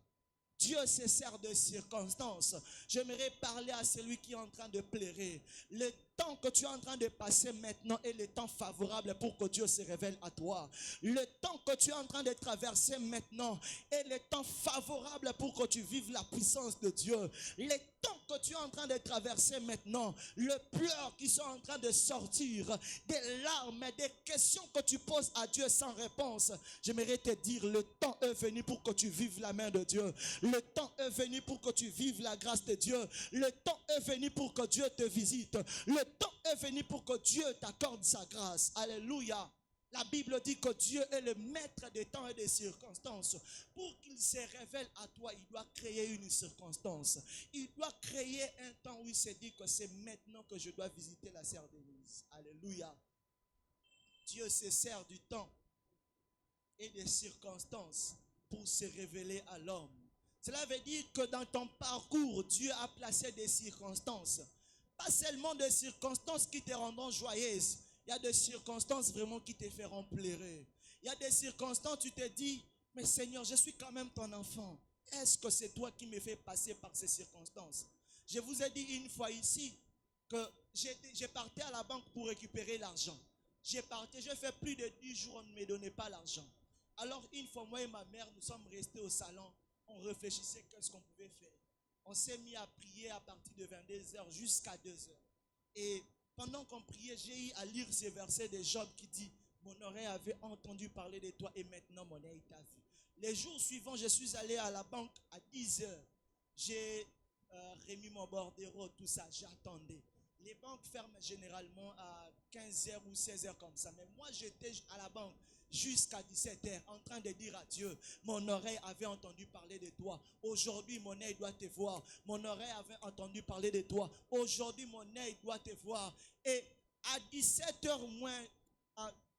Dieu se sert de circonstances. J'aimerais parler à celui qui est en train de pleurer. Le temps que tu es en train de passer maintenant est le temps favorable pour que Dieu se révèle à toi. Le temps que tu es en train de traverser maintenant est le temps favorable pour que tu vives la puissance de Dieu. Le temps que tu es en train de traverser maintenant, le pleur qui sont en train de sortir, des larmes, des questions que tu poses à Dieu sans réponse. J'aimerais te dire, le temps est venu pour que tu vives la main de Dieu. Le temps est venu pour que tu vives la grâce de Dieu. Le temps est venu pour que Dieu te visite. Le temps est venu pour que Dieu t'accorde sa grâce. Alléluia. La Bible dit que Dieu est le maître des temps et des circonstances. Pour qu'il se révèle à toi, il doit créer une circonstance. Il doit créer un temps où il se dit que c'est maintenant que je dois visiter la sœur Denise. Alléluia. Dieu se sert du temps et des circonstances pour se révéler à l'homme. Cela veut dire que dans ton parcours, Dieu a placé des circonstances. Pas seulement des circonstances qui te rendront joyeuse. Il y a des circonstances vraiment qui te feront pleurer. Il y a des circonstances où tu te dis, mais Seigneur, je suis quand même ton enfant. Est-ce que c'est toi qui me fais passer par ces circonstances? Je vous ai dit une fois ici que j'ai parti à la banque pour récupérer l'argent. J'ai fait plus de 10 jours, on ne me donnait pas l'argent. Alors une fois, moi et ma mère, nous sommes restés au salon. On réfléchissait qu'est-ce qu'on pouvait faire. On s'est mis à prier à partir de 22h jusqu'à 2h. Et pendant qu'on priait, j'ai eu à lire ces versets de Job qui dit, mon oreille avait entendu parler de toi et maintenant mon œil t'a vu. Les jours suivants, je suis allé à la banque à 10h. J'ai remis mon bordereau, tout ça, j'attendais. Les banques ferment généralement à 15h ou 16h comme ça. Mais moi, j'étais à la banque jusqu'à 17h en train de dire à Dieu, mon oreille avait entendu parler de toi. Aujourd'hui, mon œil doit te voir. Mon oreille avait entendu parler de toi. Aujourd'hui, mon œil doit te voir. Et à 17h moins,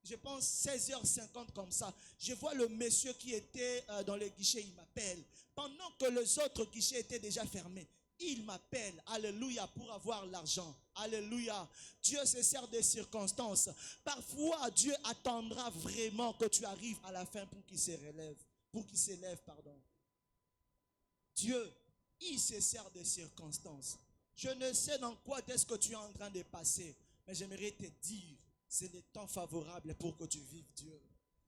je pense 16h50 comme ça, je vois le monsieur qui était dans le guichet, il m'appelle. Pendant que les autres guichets étaient déjà fermés. Il m'appelle, alléluia, pour avoir l'argent. Alléluia. Dieu se sert des circonstances. Parfois, Dieu attendra vraiment que tu arrives à la fin pour qu'il se relève. Pour qu'il s'élève, pardon. Dieu, il se sert des circonstances. Je ne sais dans quoi est-ce que tu es en train de passer, mais j'aimerais te dire, c'est le temps favorable pour que tu vives Dieu.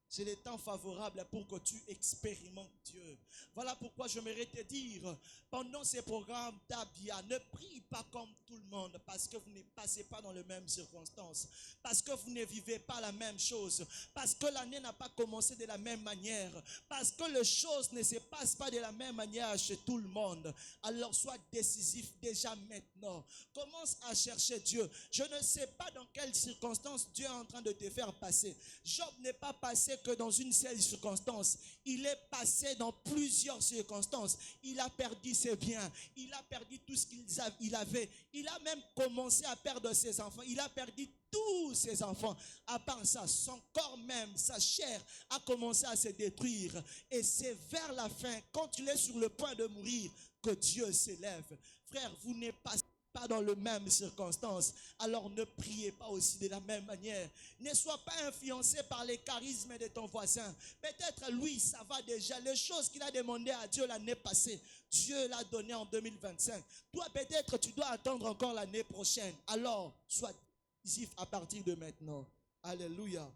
C'est le temps favorable pour que tu expérimentes Dieu. Voilà pourquoi j'aimerais te dire, pendant ces programmes d'Abia, ne prie pas comme tout le monde parce que vous ne passez pas dans les mêmes circonstances, parce que vous ne vivez pas la même chose, parce que l'année n'a pas commencé de la même manière, parce que les choses ne se passent pas de la même manière chez tout le monde. Alors sois décisif déjà maintenant. Commence à chercher Dieu. Je ne sais pas dans quelles circonstances Dieu est en train de te faire passer. Job n'est pas passé que dans une seule circonstance. Il est passé dans plusieurs circonstances. Il a perdu ses biens. Il a perdu tout ce qu'il avait. Il a même commencé à perdre ses enfants. Il a perdu tous ses enfants. À part ça, son corps même, sa chair a commencé à se détruire. Et c'est vers la fin, quand il est sur le point de mourir, que Dieu s'élève. Frère, vous n'êtes pas dans les mêmes circonstances, alors ne priez pas aussi de la même manière. Ne sois pas influencé par les charismes de ton voisin. Peut-être lui, ça va déjà. Les choses qu'il a demandé à Dieu l'année passée, Dieu l'a donné en 2025. Toi, peut-être tu dois attendre encore l'année prochaine. Alors, sois décisif à partir de maintenant. Alléluia.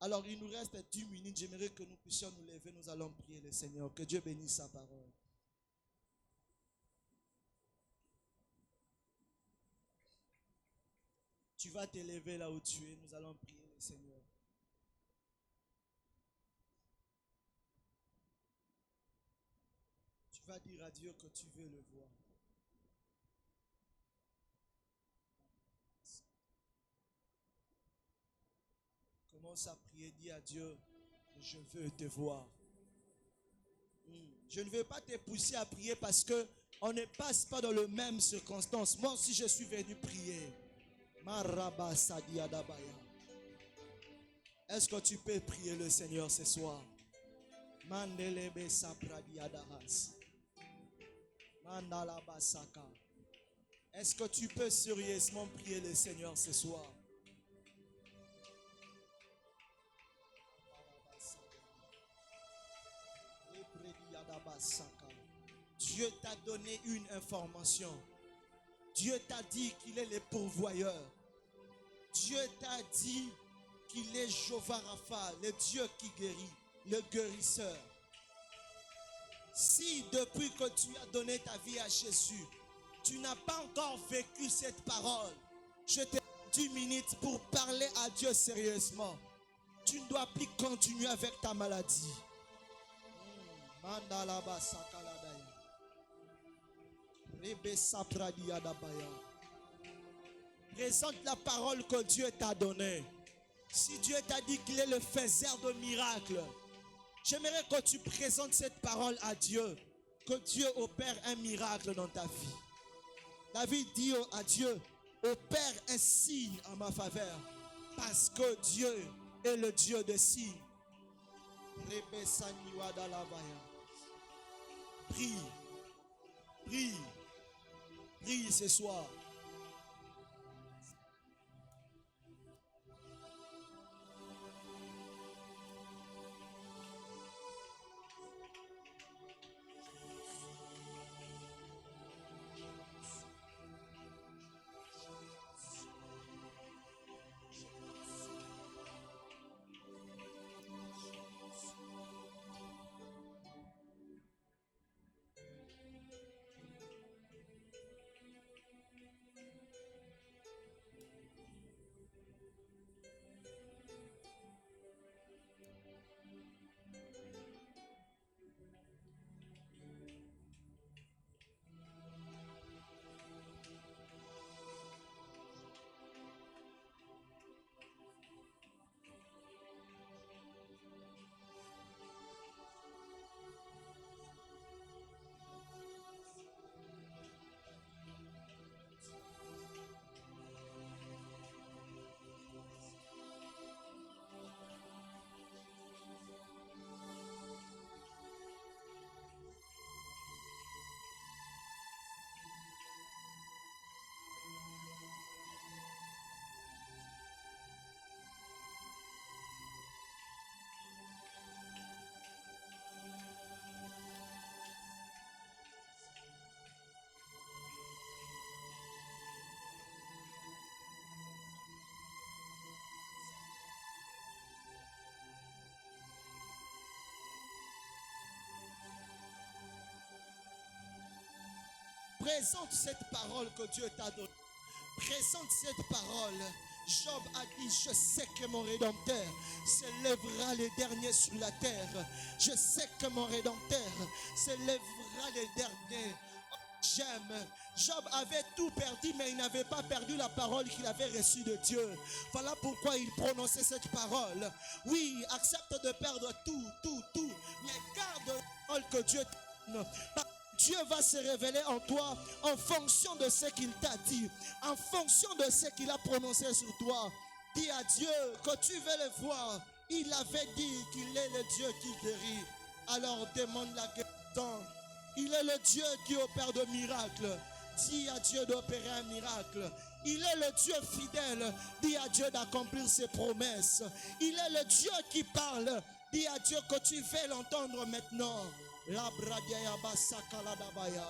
Alors, il nous reste 10 minutes. J'aimerais que nous puissions nous lever. Nous allons prier le Seigneur. Que Dieu bénisse sa parole. Tu vas t'élever là où tu es. Nous allons prier le Seigneur. Tu vas dire à Dieu que tu veux le voir. Commence à prier, dis à Dieu, je veux te voir. Je ne veux pas te pousser à prier parce que on ne passe pas dans les mêmes circonstances. Moi aussi, je suis venu prier. Est-ce que tu peux prier le Seigneur ce soir? Est-ce que tu peux sérieusement prier le Seigneur ce soir? Dieu t'a donné une information. Dieu t'a dit qu'il est le pourvoyeur. Dieu t'a dit qu'il est Jéhovah Rapha, le Dieu qui guérit, le guérisseur. Si depuis que tu as donné ta vie à Jésus, tu n'as pas encore vécu cette parole, je te donne 10 minutes pour parler à Dieu sérieusement. Tu ne dois plus continuer avec ta maladie. Présente la parole que Dieu t'a donnée. Si Dieu t'a dit qu'il est le faiseur de miracles, j'aimerais que tu présentes cette parole à Dieu. Que Dieu opère un miracle dans ta vie. David dit à Dieu, opère un signe en ma faveur. Parce que Dieu est le Dieu des signes. Prie. Prie. Prie ce soir. Présente cette parole que Dieu t'a donnée. Présente cette parole. Job a dit, je sais que mon Rédempteur s'élèvera le dernier sur la terre. Je sais que mon Rédempteur s'élèvera le dernier. J'aime. Job avait tout perdu, mais il n'avait pas perdu la parole qu'il avait reçue de Dieu. Voilà pourquoi il prononçait cette parole. Oui, accepte de perdre tout, mais garde la parole que Dieu te donne. Dieu va se révéler en toi en fonction de ce qu'il t'a dit, en fonction de ce qu'il a prononcé sur toi. Dis à Dieu que tu veux le voir. Il avait dit qu'il est le Dieu qui guérit. Alors demande la guérison. Il est le Dieu qui opère de miracles. Dis à Dieu d'opérer un miracle. Il est le Dieu fidèle. Dis à Dieu d'accomplir ses promesses. Il est le Dieu qui parle. Dis à Dieu que tu veux l'entendre maintenant. La bradia basakala dabaya.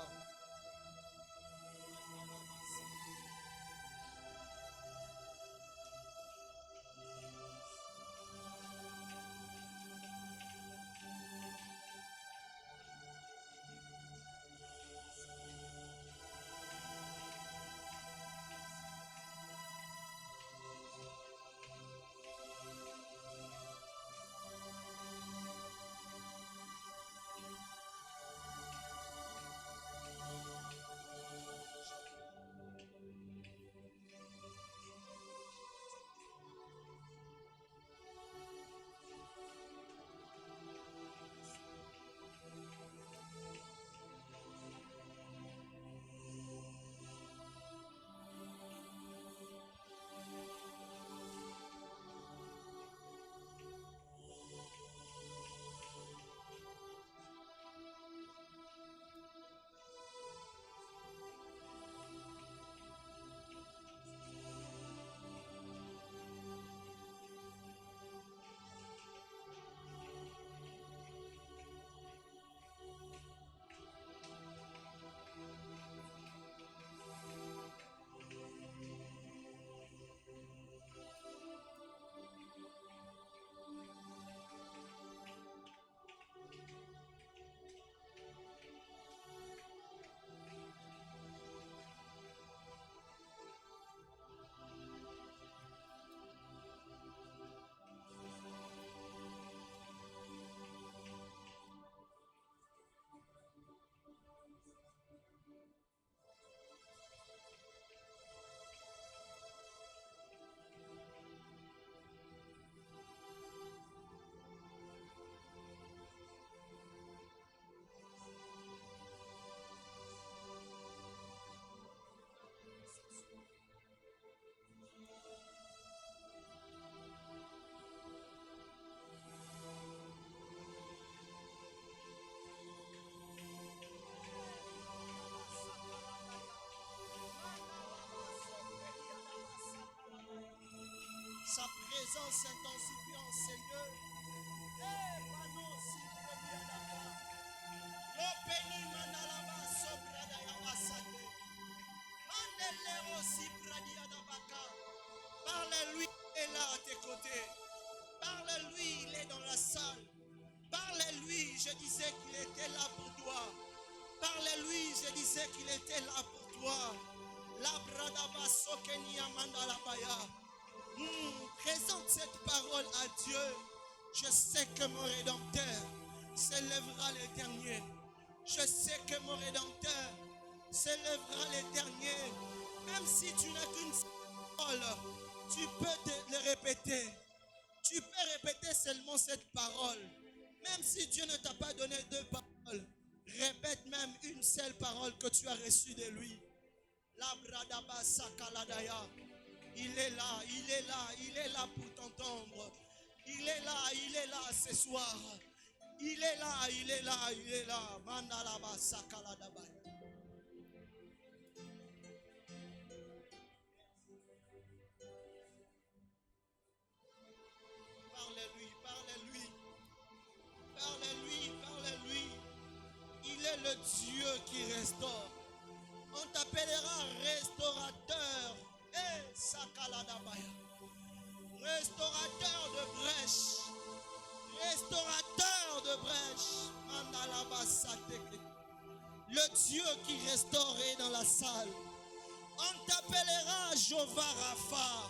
s'intensifiant, Seigneur. Eh, Manon, si Diadaba. Lopeni Manalaba, Sobradayaba Sate. Mandelero, si Bradiadabaka. Parle-lui, il est là à tes côtés. Parle-lui, il est dans la salle. Parle-lui, je disais qu'il était là pour toi. Parle-lui, je disais qu'il était là pour toi. Labradaba Sokenia Mandalabaya. Présente cette parole à Dieu. Je sais que mon Rédempteur s'élèvera le dernier. Je sais que mon Rédempteur s'élèvera le dernier. Même si tu n'as qu'une seule parole, tu peux te le répéter. Tu peux répéter seulement cette parole. Même si Dieu ne t'a pas donné deux paroles, répète même une seule parole que tu as reçue de lui. Labradaba Sakaladaya. Il est là, il est là, il est là pour t'entendre. Il est là ce soir. Il est là, il est là, il est là. Mandalaba Sakaladaba. Parle-lui, parle-lui. Parle-lui, parle-lui. Il est le Dieu qui restaure. On t'appellera restaurateur. Eh, Sakaladabaya. Restaurateur de brèche. Restaurateur de brèche. Mandalaba Sateke. Le Dieu qui restaure est dans la salle. On t'appellera Jova Rapha.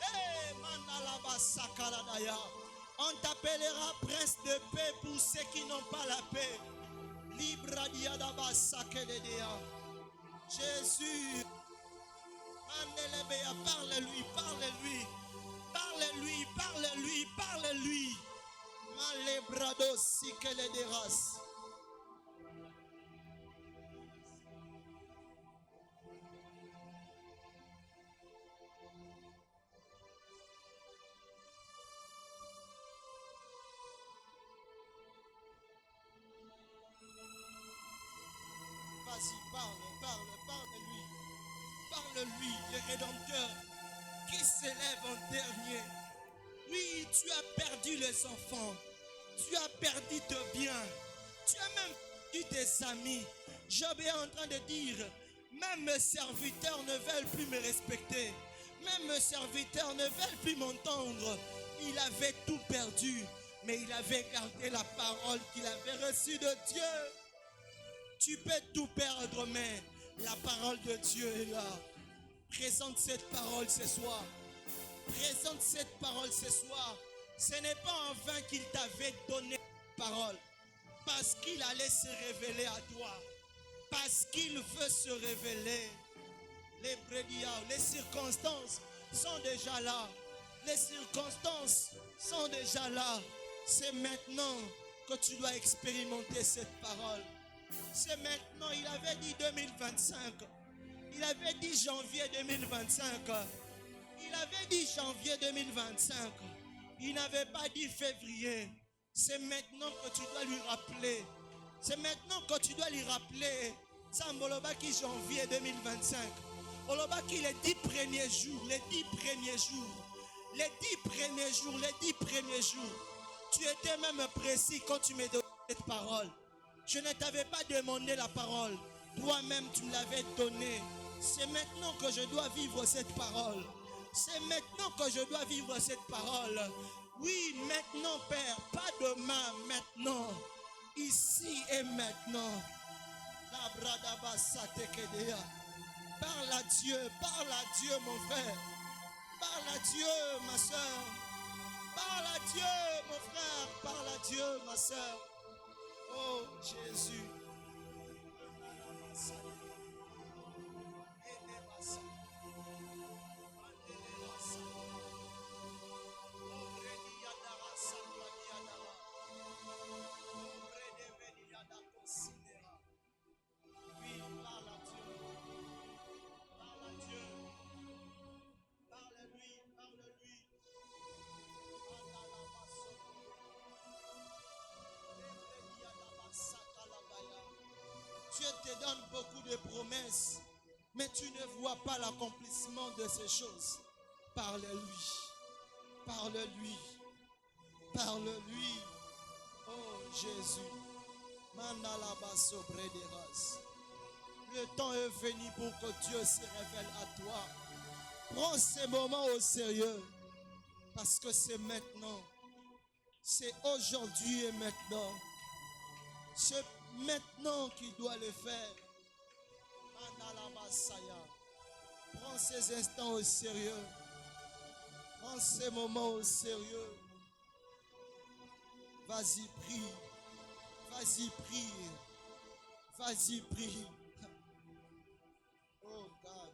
Eh, Mandalaba Sakaladaya. On t'appellera prince de paix pour ceux qui n'ont pas la paix. Libra diadaba sakeledea. Jésus. Mandelebea, parle-lui, parle-lui. Parle-lui, parle-lui, parle-lui. Malebrado sikelederas. Vas-y, parle, parle, parle-lui. Parle-lui, le Rédempteur qui s'élève en dernier. Oui, tu as perdu les enfants. Tu as perdu tes biens. Tu as même perdu tes amis. Job est en train de dire, même mes serviteurs ne veulent plus me respecter. Même mes serviteurs ne veulent plus m'entendre. Il avait tout perdu, mais il avait gardé la parole qu'il avait reçue de Dieu. Tu peux tout perdre, mais la parole de Dieu est là. Présente cette parole ce soir. Présente cette parole ce soir. Ce n'est pas en vain qu'il t'avait donné la parole. Parce qu'il allait se révéler à toi. Parce qu'il veut se révéler. Les circonstances sont déjà là. Les circonstances sont déjà là. C'est maintenant que tu dois expérimenter cette parole. C'est maintenant. Il avait dit 2025. Il avait dit janvier 2025. Il avait dit janvier 2025. Il n'avait pas dit février. C'est maintenant que tu dois lui rappeler. C'est maintenant que tu dois lui rappeler. Samboloba qui janvier 2025. Oloba qui les 10 premiers jours. Les 10 premiers jours. Les 10 premiers jours. Les 10 premiers jours. Tu étais même précis quand tu m'as donné cette parole. Je ne t'avais pas demandé la parole. Toi-même tu me l'avais donnée. C'est maintenant que je dois vivre cette parole. C'est maintenant que je dois vivre cette parole. Oui, maintenant, Père, pas demain, maintenant. Ici et maintenant. Parle à Dieu, mon frère. Parle à Dieu, ma soeur. Parle à Dieu, mon frère. Parle à Dieu, ma soeur. Oh, Jésus. Oui, parle à Dieu. Parle à Dieu. Parle-lui, parle-lui. Dieu te donne beaucoup de promesses, mais tu ne vois pas l'accomplissement de ces choses. Parle-lui. Parle-lui. Parle-lui. Oh Jésus. Mandalaba sobre des races. Le temps est venu pour que Dieu se révèle à toi. Prends ces moments au sérieux. Parce que c'est maintenant. C'est aujourd'hui et maintenant. C'est maintenant qu'il doit le faire. Mandalaba saya. Prends ces instants au sérieux. Prends ces moments au sérieux. Vas-y, prie. Vas-y, prie. Vas-y, prie. Oh God.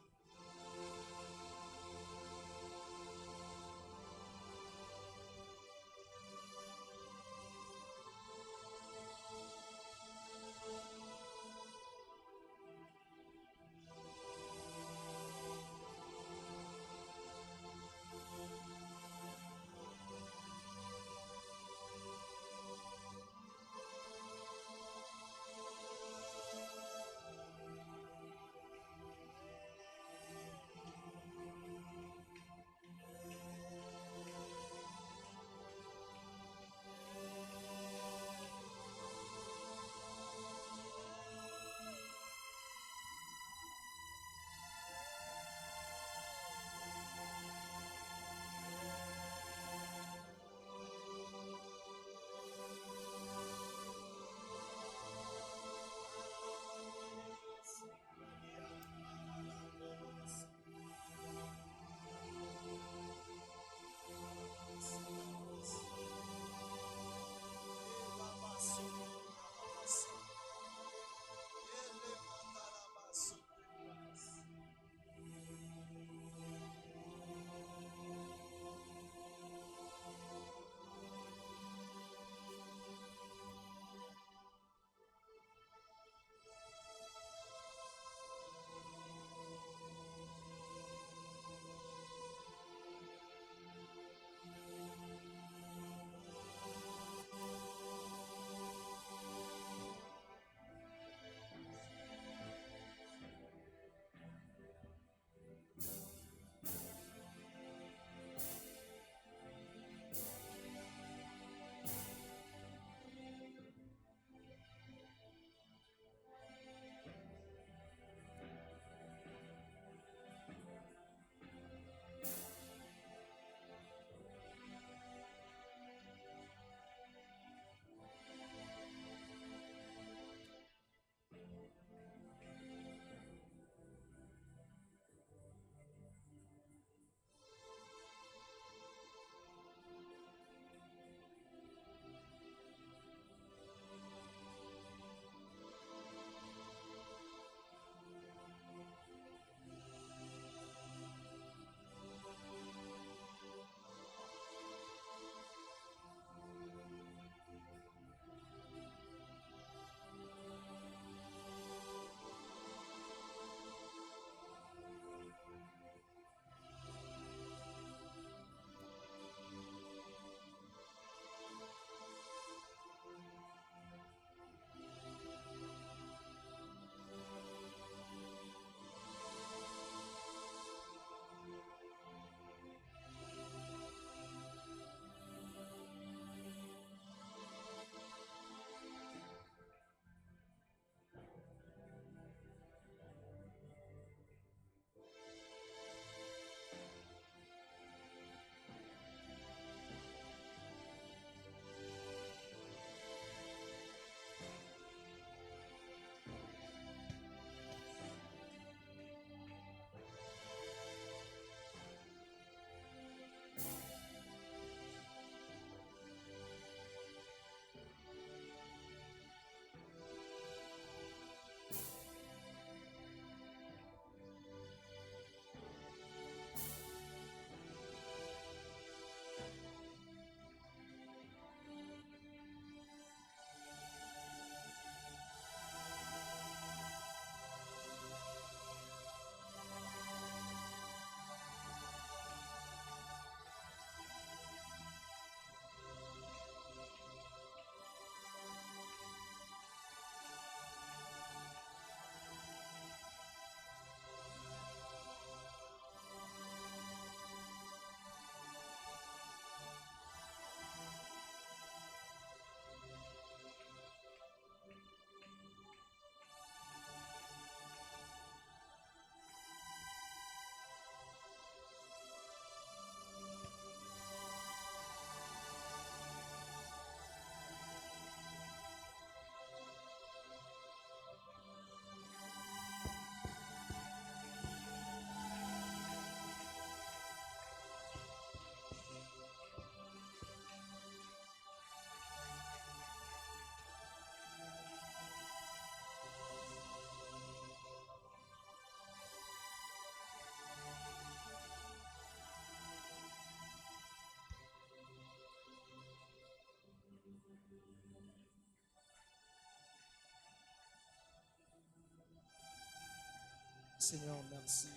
Seigneur, merci.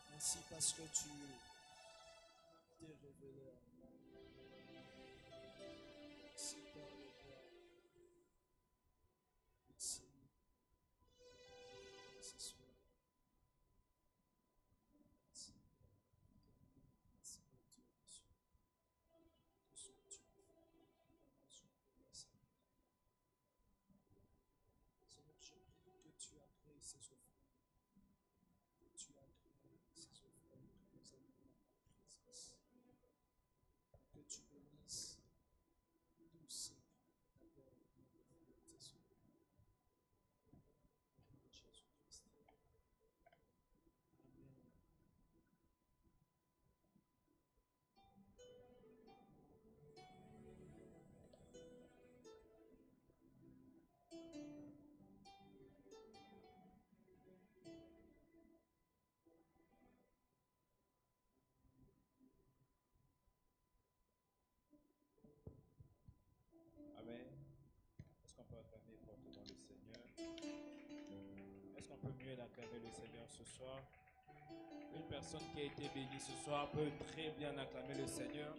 Merci parce que tu t'es révélé à moi. Merci Père de gloire. Merci. Ce soir. Merci. Merci pour Dieu, Monsieur. Tout ce que tu as fait. Seigneur, je prie que tu as créé ces offrandes. Que tu as créé ces offrandes que nous avons dans ta présence. Que tu bénisses tous ceux qui d'abord nous offrent tes offrandes. Au nom de Jésus-Christ. Amen. Amen. Est-ce qu'on peut acclamer fortement le Seigneur? Est-ce qu'on peut mieux acclamer le Seigneur ce soir? Une personne qui a été bénie ce soir peut très bien acclamer le Seigneur.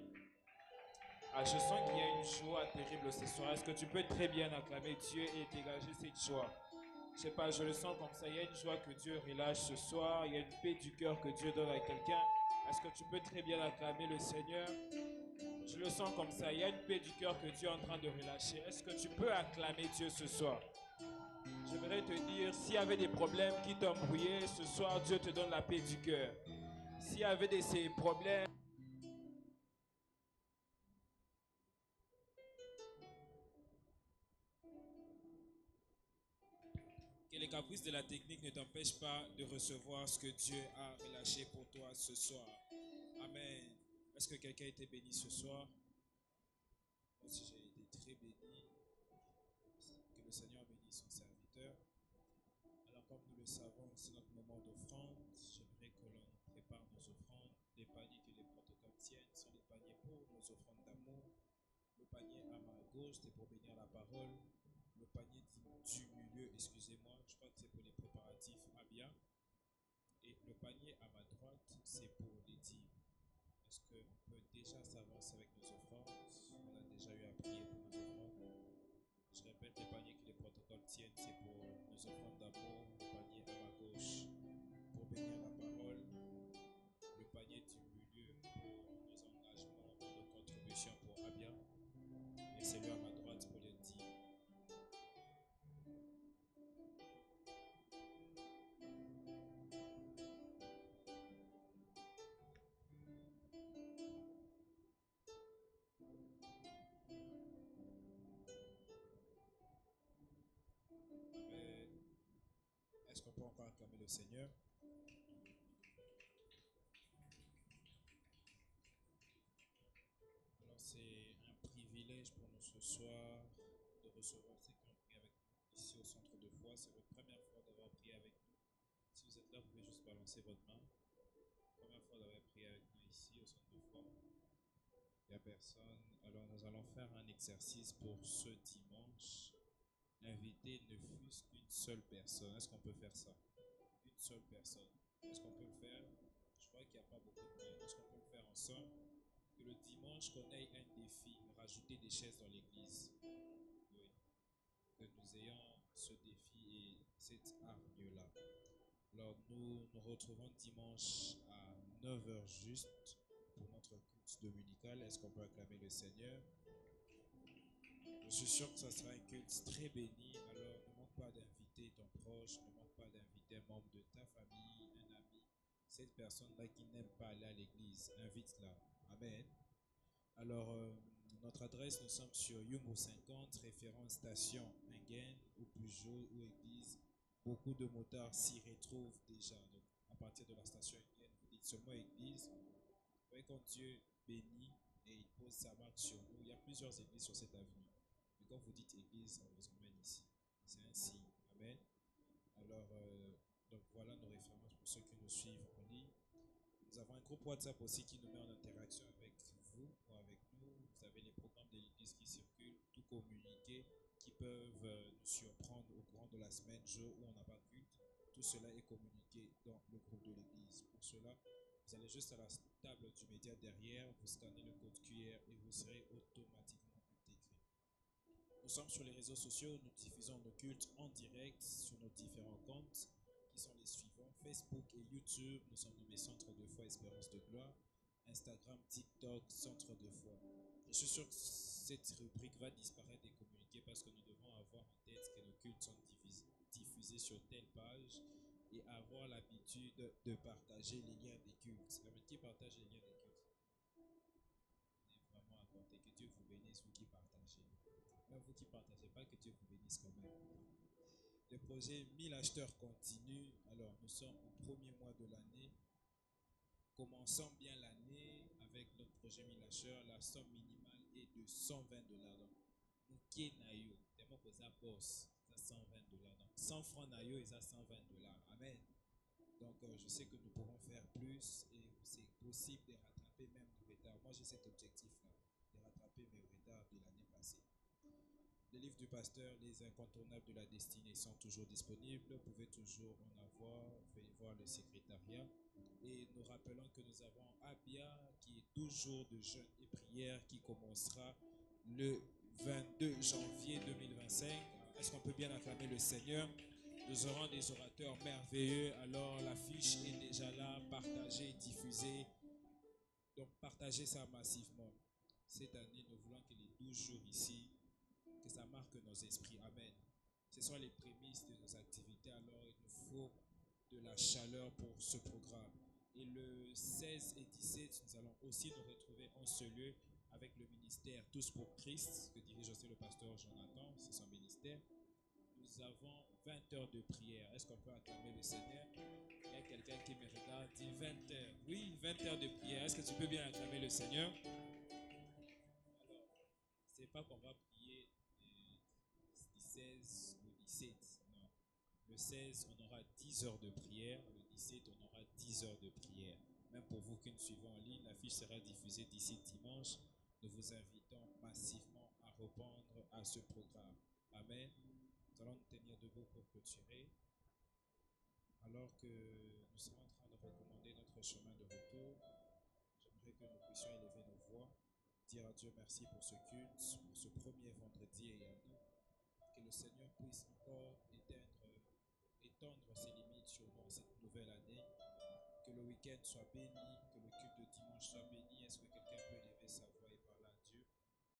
Ah, je sens qu'il y a une joie terrible ce soir. Est-ce que tu peux très bien acclamer Dieu et dégager cette joie? Je sais pas, je le sens comme ça. Il y a une joie que Dieu relâche ce soir. Il y a une paix du cœur que Dieu donne à quelqu'un. Est-ce que tu peux très bien acclamer le Seigneur? Je le sens comme ça. Il y a une paix du cœur que Dieu est en train de relâcher. Est-ce que tu peux acclamer Dieu ce soir? J'aimerais te dire, s'il y avait des problèmes qui t'embrouillaient, ce soir, Dieu te donne la paix du cœur. S'il y avait ces problèmes, que les caprices de la technique ne t'empêchent pas de recevoir ce que Dieu a relâché pour toi ce soir. Amen. Est-ce que quelqu'un a été béni ce soir? Moi aussi, j'ai été très béni. Que le Seigneur bénisse son serviteur. Alors, comme nous le savons, c'est notre moment d'offrande. J'aimerais que l'on prépare nos offrandes. Les paniers que les protocoles tiennent sont les paniers pour nos offrandes d'amour. Le panier à ma gauche, c'est pour bénir la parole. Le panier du milieu, excusez-moi, je crois que c'est pour les préparatifs Abia. Et le panier à ma droite, c'est pour les dîmes. Est-ce qu'on peut déjà s'avancer avec nos offrandes? On a déjà eu à prier pour nos offrandes. Je répète, les paniers que les protocoles tiennent, c'est pour nos offrandes d'amour. Le panier à ma gauche, pour bénir la parole. Le panier du milieu, pour nos engagements, nos contributions pour Abia. Et celui à ma droite pour les dîmes. Est-ce qu'on peut encore acclamer le Seigneur? Alors c'est un privilège pour nous ce soir de recevoir ceux qui ont prié avec nous ici au centre de foi. C'est votre première fois d'avoir prié avec nous. Si vous êtes là, vous pouvez juste balancer votre main. Première fois d'avoir prié avec nous ici au centre de foi. Il n'y a personne. Alors nous allons faire un exercice pour ce dimanche. Inviter ne fût-ce qu'une seule personne. Est-ce qu'on peut faire ça? Une seule personne. Est-ce qu'on peut le faire? Je crois qu'il n'y a pas beaucoup de monde. Est-ce qu'on peut le faire ensemble? Que le dimanche, qu'on ait un défi, rajouter des chaises dans l'église. Oui. Que nous ayons ce défi et cette hargne-là. Alors nous nous retrouvons dimanche à 9h juste pour notre culte dominical. Est-ce qu'on peut acclamer le Seigneur? Je suis sûr que ça sera un culte très béni. Alors ne manque pas d'inviter ton proche, ne manque pas d'inviter un membre de ta famille, un ami. Cette personne-là qui n'aime pas aller à l'église, invite-la. Amen. Alors, notre adresse, nous sommes sur Yumbo 50, référence station Engen ou Peugeot ou église. Beaucoup de motards s'y retrouvent déjà. Donc, à partir de la station Engen, vous dites seulement église. Vous voyez quand Dieu bénit et il pose sa marque sur nous. Il y a plusieurs églises sur cette avenue. Mais quand vous dites église, on vous emmène ici. C'est un signe. Amen. Alors, donc voilà nos références pour ceux qui nous suivent en ligne. Nous avons un groupe WhatsApp aussi qui nous met en interaction avec vous ou avec nous. Vous avez les programmes de l'église qui circulent, tout communiqué qui peuvent nous surprendre au courant de la semaine, jour où on n'a pas culte. Tout cela est communiqué dans le groupe de l'église. Pour cela, vous allez juste à la table du média derrière, vous scannez le code QR et vous serez automatiquement intégré. Nous sommes sur les réseaux sociaux, nous diffusons nos cultes en direct sur nos différents comptes qui sont les suivants: Facebook et YouTube, nous sommes nommés Centre de foi Espérance de Gloire. Instagram, TikTok, Centre de foi. Je suis sûr que cette rubrique va disparaître des communiqués parce que nous devons avoir en tête que nos cultes sont diffusés sur telle page et avoir l'habitude de partager les liens des cultes. Mais qui partage les liens des cultes? On est vraiment à compter. Que Dieu vous bénisse, vous qui partagez. Même vous qui ne partagez pas, que Dieu vous bénisse quand même. Le projet 1000 acheteurs continue. Alors, nous sommes au premier mois de l'année. Commençons bien l'année avec notre projet 1000 acheteurs. La somme minimale est de $120. Donc, nous qui nayo, tellement que ça bosse, ça $120. Donc, 100 francs nayo et ça $120. Amen. Donc, je sais que nous pourrons faire plus et c'est possible de rattraper même nos retards. Moi, j'ai cet objectif-là, de rattraper mes retards de l'année passée. Les livres du pasteur, les incontournables de la destinée sont toujours disponibles. Vous pouvez toujours en avoir. Veuillez voir le secrétariat. Et nous rappelons que nous avons Abia qui est 12 jours de jeûne et prière qui commencera le 22 janvier 2025. Est-ce qu'on peut bien acclamer le Seigneur? Nous aurons des orateurs merveilleux. Alors l'affiche est déjà là, partagée, diffusée. Donc partagez ça massivement. Cette année, nous voulons que les 12 jours ici, que ça marque nos esprits. Amen. Ce sont les prémices de nos activités. Alors, il nous faut de la chaleur pour ce programme. Et le 16 et 17, nous allons aussi nous retrouver en ce lieu avec le ministère Tous pour Christ, que dirige aussi le pasteur Jonathan, c'est son ministère. Nous avons 20 heures de prière. Est-ce qu'on peut acclamer le Seigneur? Il y a quelqu'un qui me regarde, dit 20 heures. Oui, 20 heures de prière. Est-ce que tu peux bien acclamer le Seigneur? Alors, c'est pas qu'on va prier du 16 au 17. Non. Le 16, on aura 10 heures de prière. Le 17, on aura 10 heures de prière. Même pour vous qui nous suivez en ligne, l'affiche sera diffusée d'ici dimanche. Nous vous invitons massivement à répondre à ce programme. Amen. Nous allons nous tenir debout pour clôturer. Alors que nous sommes en train de recommander notre chemin de retour, j'aimerais que nous puissions élever nos voix, dire à Dieu merci pour ce culte, pour ce premier vendredi et à nous. Que le Seigneur puisse encore étendre ses limites sur nous cette nouvelle année. Que le week-end soit béni, que le culte de dimanche soit